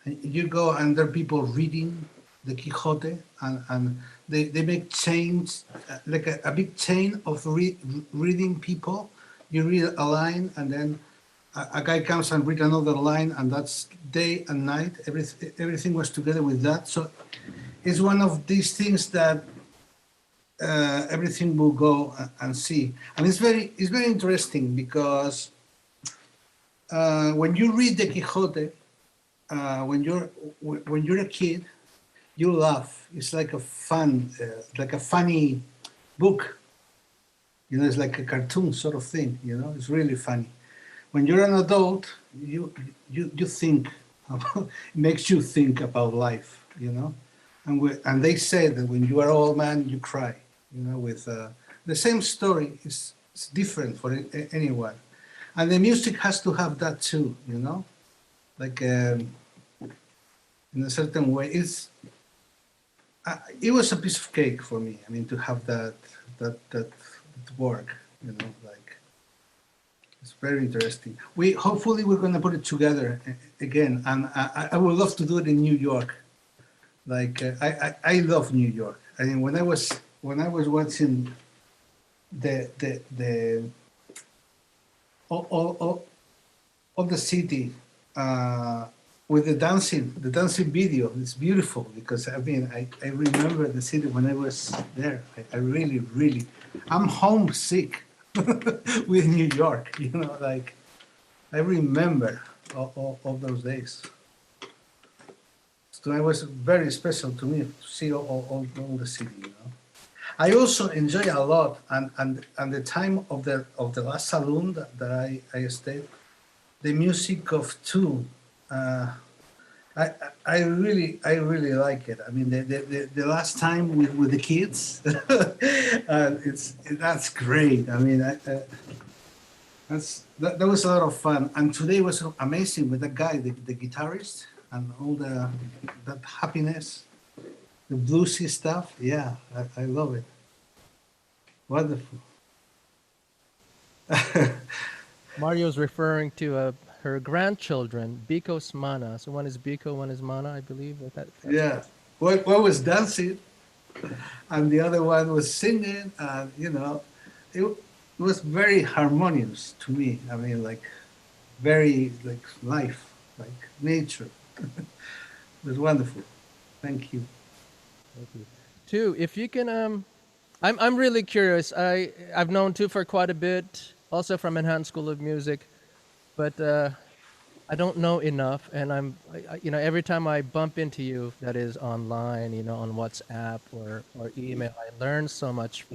You go and there are people reading the Quixote, and they make chains, like a big chain of reading people. You read a line, and then a guy comes and read another line, and that's day and night. Everything was together with that. So it's one of these things that everything will go and see. And it's very interesting because when you read the Quixote, when you're a kid, you laugh. It's like a funny book. You know, it's like a cartoon sort of thing. You know, it's really funny. When you're an adult, you think about, it makes you think about life. You know, and they say that when you are an old man, you cry. You know, with the same story is different for anyone, and the music has to have that too. You know, like in a certain way, it was a piece of cake for me. I mean, to have that work. You know, like it's very interesting. Hopefully we're going to put it together again, and I would love to do it in New York. Like I love New York. I mean, when I was watching all the city with the dancing video, it's beautiful because I mean I remember the city when I was there. I really I'm homesick with New York. You know, like I remember all those days. So it was very special to me to see all the city. You know. I also enjoy a lot, and the time of the last saloon that I stayed, the music of two. I really like it. I mean, the last time with the kids, that's great. I mean, that was a lot of fun, and today was amazing with that guy, the guitarist, and all that happiness. the bluesy stuff. Yeah, I love it. Wonderful. Mario's referring to her grandchildren, Biko's Mana. So one is Biko, one is Mana, I believe. Yeah. One was dancing, and the other one was singing, and it was very harmonious to me. I mean, like very like life, like nature. It was wonderful. Thank you. Thank you. Tu, if you can, I'm really curious. I've known Tu for quite a bit, also from Enhanced School of Music, but I don't know enough, and every time I bump into you, that is online, on WhatsApp or email, I learn so much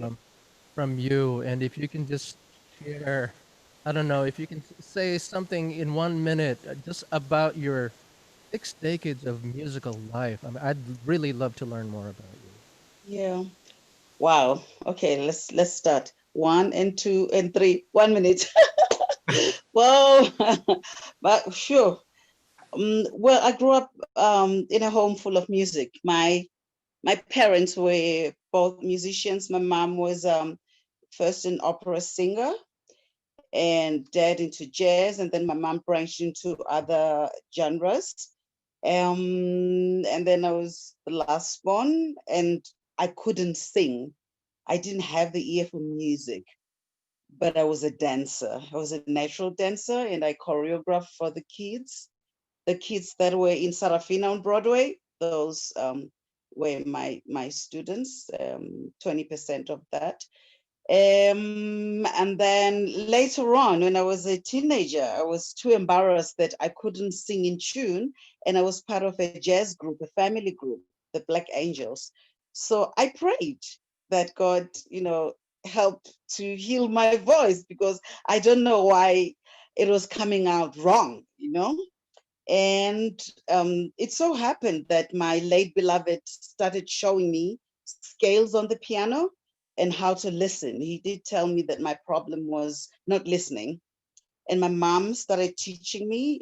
from you. And if you can just share, I don't know, if you can say something in 1 minute just about your 6 decades of musical life. I mean, I'd really love to learn more about you. Yeah. Wow. Okay, let's start. 1 and 2 and 3. 1 minute. Whoa. But sure. Well, I grew up in a home full of music. My parents were both musicians. My mom was first an opera singer, and dad into jazz, and then my mom branched into other genres. And then I was the last one, and I couldn't sing. I didn't have the ear for music, but I was a dancer. I was a natural dancer, and I choreographed for the kids that were in Sarafina on Broadway. Those were my students, 20% of that. And then later on, when I was a teenager, I was too embarrassed that I couldn't sing in tune. And I was part of a jazz group, a family group, the Black Angels. So I prayed that God, help to heal my voice, because I don't know why it was coming out wrong. And it so happened that my late beloved started showing me scales on the piano and how to listen. He did tell me that my problem was not listening. And my mom started teaching me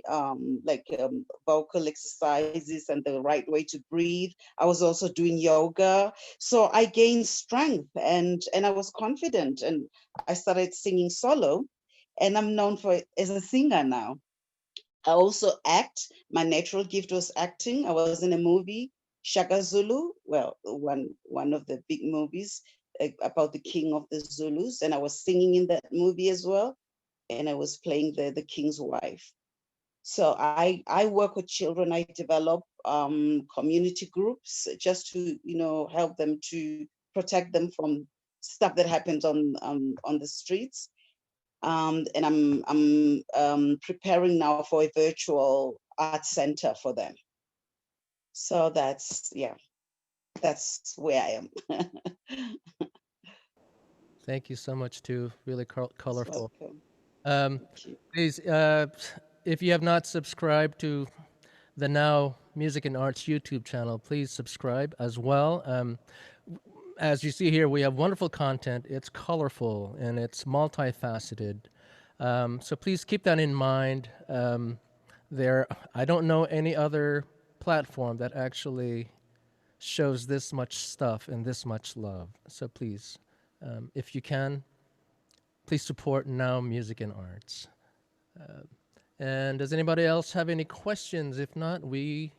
vocal exercises and the right way to breathe. I was also doing yoga. So I gained strength and I was confident, and I started singing solo, and I'm known as a singer now. I also act. My natural gift was acting. I was in a movie, Shaka Zulu, well, one of the big movies about the king of the Zulus, and I was singing in that movie as well, and I was playing the king's wife. So I work with children. I develop community groups just to help them, to protect them from stuff that happens on the streets. And I'm preparing now for a virtual art center for them. So that's where I am. Thank you so much, too. Really colorful. Thank you. Please, if you have not subscribed to the Now Music and Arts YouTube channel, please subscribe as well. As you see here, we have wonderful content. It's colorful and it's multifaceted. So please keep that in mind. I don't know any other platform that actually shows this much stuff and this much love. So please, if you can, please support Now Music and Arts. And does anybody else have any questions? If not, You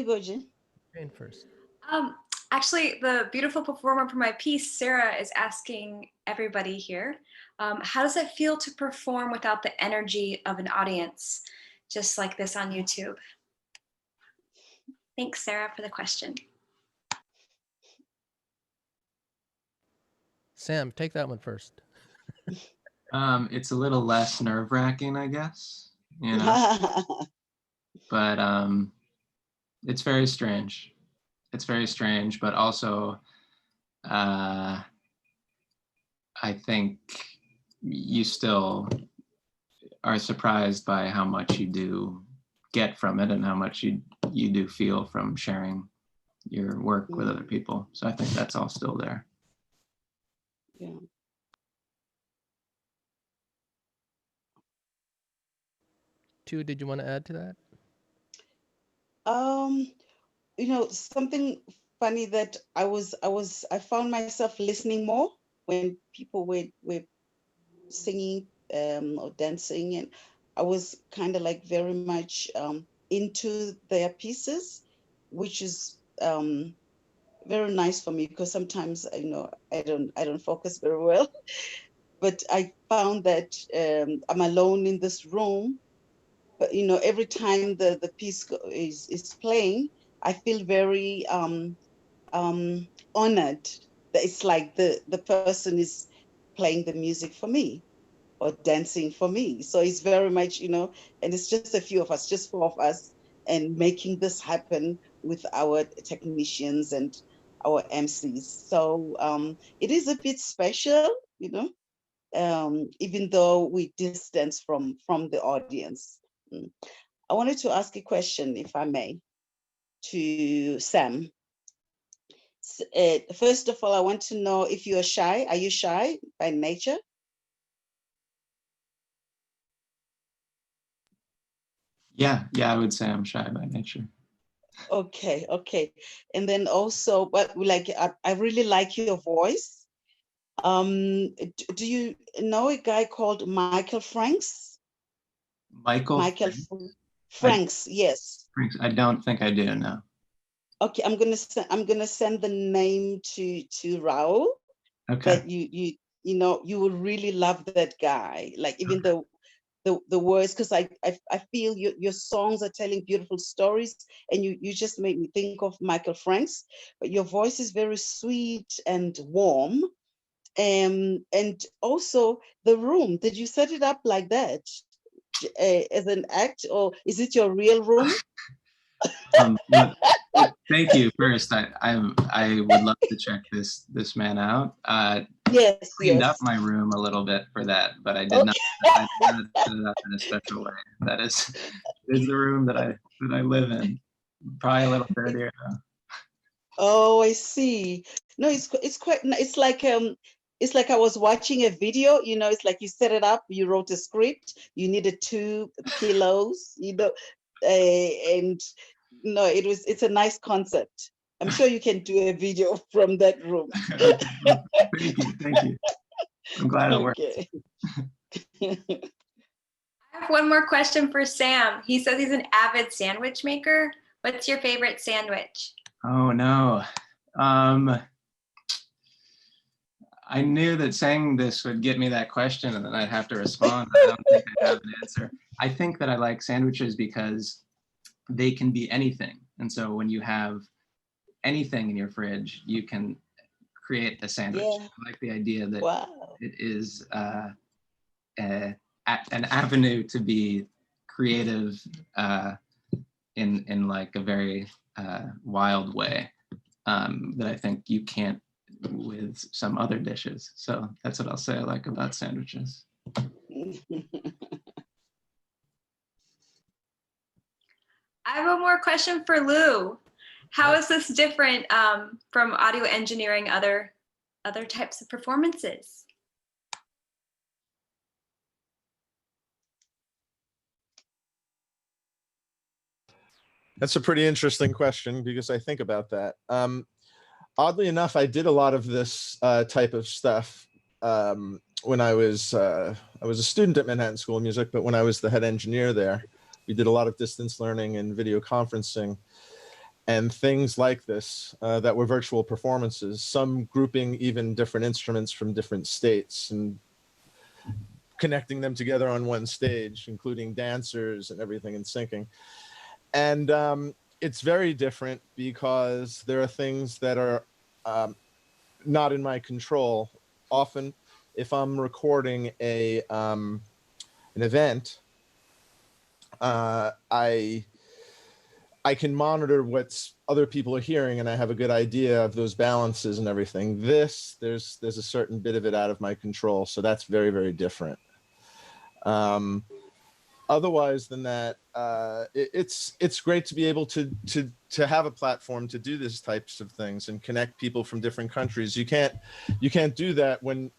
go, Jen. Jane first. Actually, the beautiful performer for my piece, Sarah, is asking everybody here, how does it feel to perform without the energy of an audience, just like this on YouTube? Thanks, Sarah, for the question. Sam, take that one first. It's a little less nerve-wracking, I guess, but it's very strange. It's very strange, but also I think you still are surprised by how much you do get from it and how much you do feel from sharing your work with other people. So I think that's all still there. Yeah. Tu, did you want to add to that? Um, something funny that I found myself listening more when people were singing or dancing, and I was kind of like very much into their pieces, which is very nice for me because sometimes I don't focus very well. But I found that I'm alone in this room, but every time the piece is playing, I feel very honored that it's like the person is playing the music for me or dancing for me. So it's very much, and it's just a few of us, just four of us, and making this happen with our technicians and our MCs. So it is a bit special, even though we distance from the audience. I wanted to ask a question, if I may, to Sam. First of all, I want to know if you are shy. Are you shy by nature? Yeah, I would say I'm shy by nature. Okay. And then also, but like, I really like your voice. Do you know a guy called Michael Franks? Michael Franks, yes. Franks, I don't think I do, no. Okay, I'm gonna send the name to Raul. Okay. But you will really love that guy. Like even the words, because I feel your songs are telling beautiful stories, and you just made me think of Michael Franks. But your voice is very sweet and warm. And also the room. Did you set it up like that as an act, or is it your real room? Look, thank you. First, I would love to check this man out. Yes, cleaned up my room a little bit for that, but I did not set it up in a special way. That is the room that I live in. Probably a little dirtier though. Oh, I see. No, it's quite. It's like I was watching a video. It's like you set it up. You wrote a script. You needed 2 pillows. And no, it's a nice concept. I'm sure you can do a video from that room. Okay. Thank you. I'm glad it worked. I have one more question for Sam. He says he's an avid sandwich maker. What's your favorite sandwich? Oh no. I knew that saying this would get me that question and then I'd have to respond. I don't think I have an answer. I think that I like sandwiches because they can be anything. And so when you have anything in your fridge, you can create a sandwich. Yeah. I like the idea that it is an avenue to be creative in like a very wild way that I think you can't with some other dishes. So that's what I'll say I like about sandwiches. I have one more question for Lou. How is this different from audio engineering other types of performances? That's a pretty interesting question because I think about that. Oddly enough, I did a lot of this type of stuff when I was a student at Manhattan School of Music, but when I was the head engineer there, we did a lot of distance learning and video conferencing and things like this that were virtual performances, some grouping even different instruments from different states and connecting them together on one stage, including dancers and everything and syncing. And it's very different because there are things that are not in my control. Often, if I'm recording an event, I can monitor what other people are hearing, and I have a good idea of those balances and everything. There's a certain bit of it out of my control, so that's very, very different. Otherwise than that, it's great to be able to have a platform to do these types of things and connect people from different countries. You can't do that when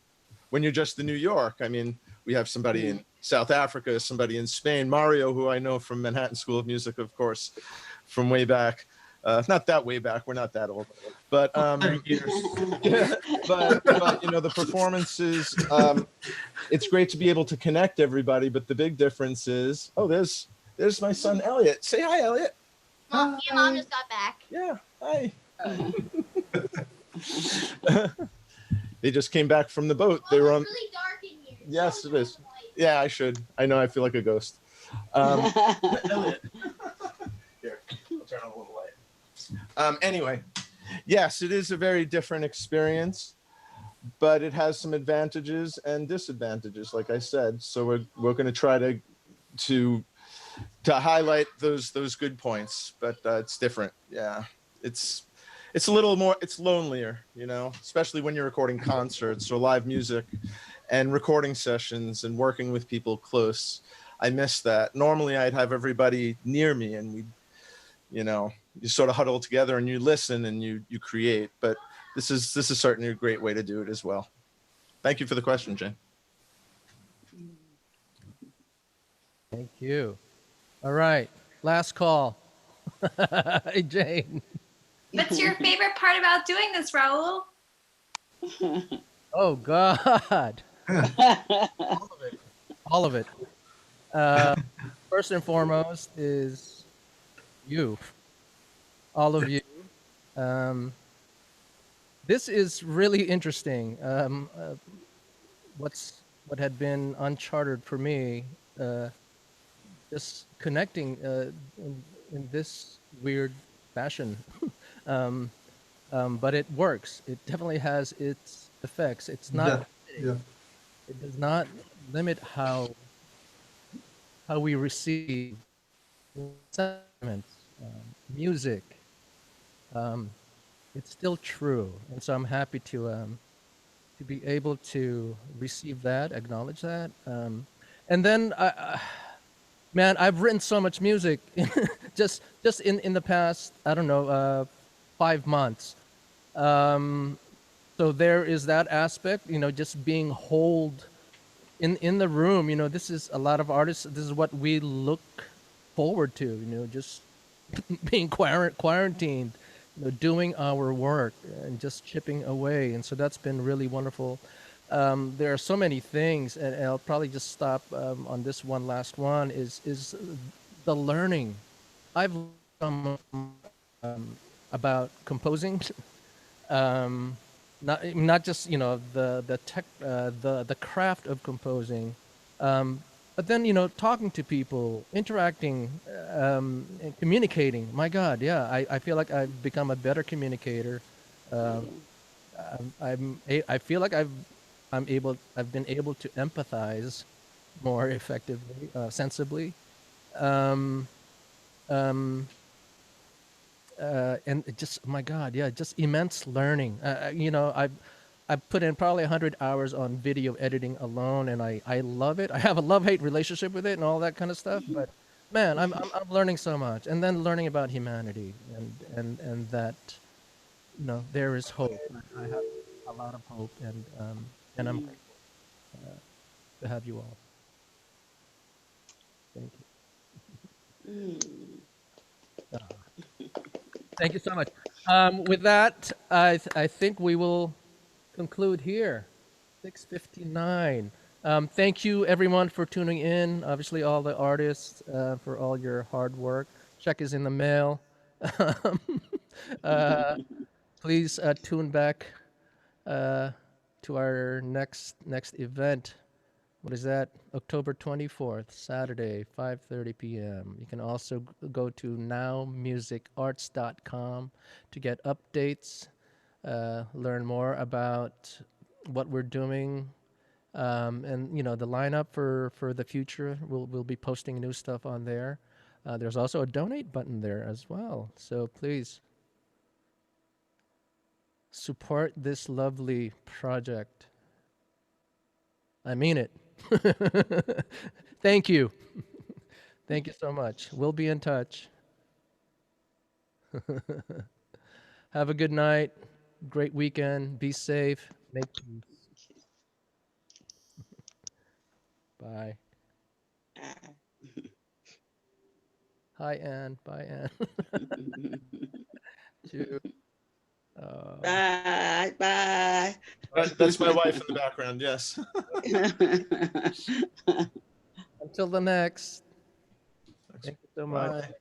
you're just in New York. I mean, we have somebody in South Africa, somebody in Spain, Mario, who I know from Manhattan School of Music, of course, from way back. Not that way back. We're not that old, but yeah, but you know, the performances. It's great to be able to connect everybody, but the big difference is, oh, there's my son Elliot. Say hi, Elliot. Mom, your mom just got back. Yeah, hi. They just came back from the boat. They were on. It's really dark in here. Yes, it is. Yeah, I should. I know. I feel like a ghost. Elliot. Here, I'll turn on a little light. Anyway, yes, it is a very different experience, but it has some advantages and disadvantages, like I said. So we're going to try to highlight those good points, but it's different. Yeah, it's a little more. It's lonelier, you know, especially when you're recording concerts or live music, and recording sessions and working with people close. I miss that. Normally, I'd have everybody near me, and we, you know, you sort of huddle together and you listen and you create. But this is certainly a great way to do it as well. Thank you for the question, Jane. Thank you. All right, last call. Hey, Jane. What's your favorite part about doing this, Raul? Oh God. All of it. First and foremost is you, all of you. This is really interesting. What had been uncharted for me, just connecting in this weird fashion. But it works. It definitely has its effects. It's not. Yeah. It does not limit how we receive sentiments, music. It's still true, and so I'm happy to be able to receive that, acknowledge that, and then man, I've written so much music just in the past, I don't know, 5 months. So there is that aspect, you know, just being holed in the room. You know, this is a lot of artists. This is what we look forward to. You know, just being quarantined, you know, doing our work and just chipping away. And so that's been really wonderful. There are so many things, and I'll probably just stop on this one last one. Is the learning. I've learned about composing. Not just, you know, the tech, the craft of composing, but then, you know, talking to people, interacting, and communicating. My God, yeah, I feel like I've become a better communicator. I feel like I've been able to empathize more effectively, sensibly. And it just, my God, yeah, just immense learning. You know, I've put in probably 100 hours on video editing alone, and I love it. I have a love-hate relationship with it and all that kind of stuff. But man, I'm learning so much, and then learning about humanity and that, you know, there is hope. I have a lot of hope, and I'm grateful to have you all. Thank you. Thank you so much. With that, I think we will conclude here. 6:59. Thank you, everyone, for tuning in. Obviously, all the artists for all your hard work. Check is in the mail. Please tune back to our next event. What is that? October 24th, Saturday, 5:30 p.m. You can also go to nowmusicarts.com to get updates, learn more about what we're doing, and, you know, the lineup for the future. We'll be posting new stuff on there. There's also a donate button there as well. So please support this lovely project. I mean it. Thank you. Thank you so much. We'll be in touch. Have a good night. Great weekend. Be safe. Make peace. Bye. Hi, Anne. Bye, Anne. Two. Bye, bye. That's my wife in the background. Yes. Until the next. Thank you so much. Bye.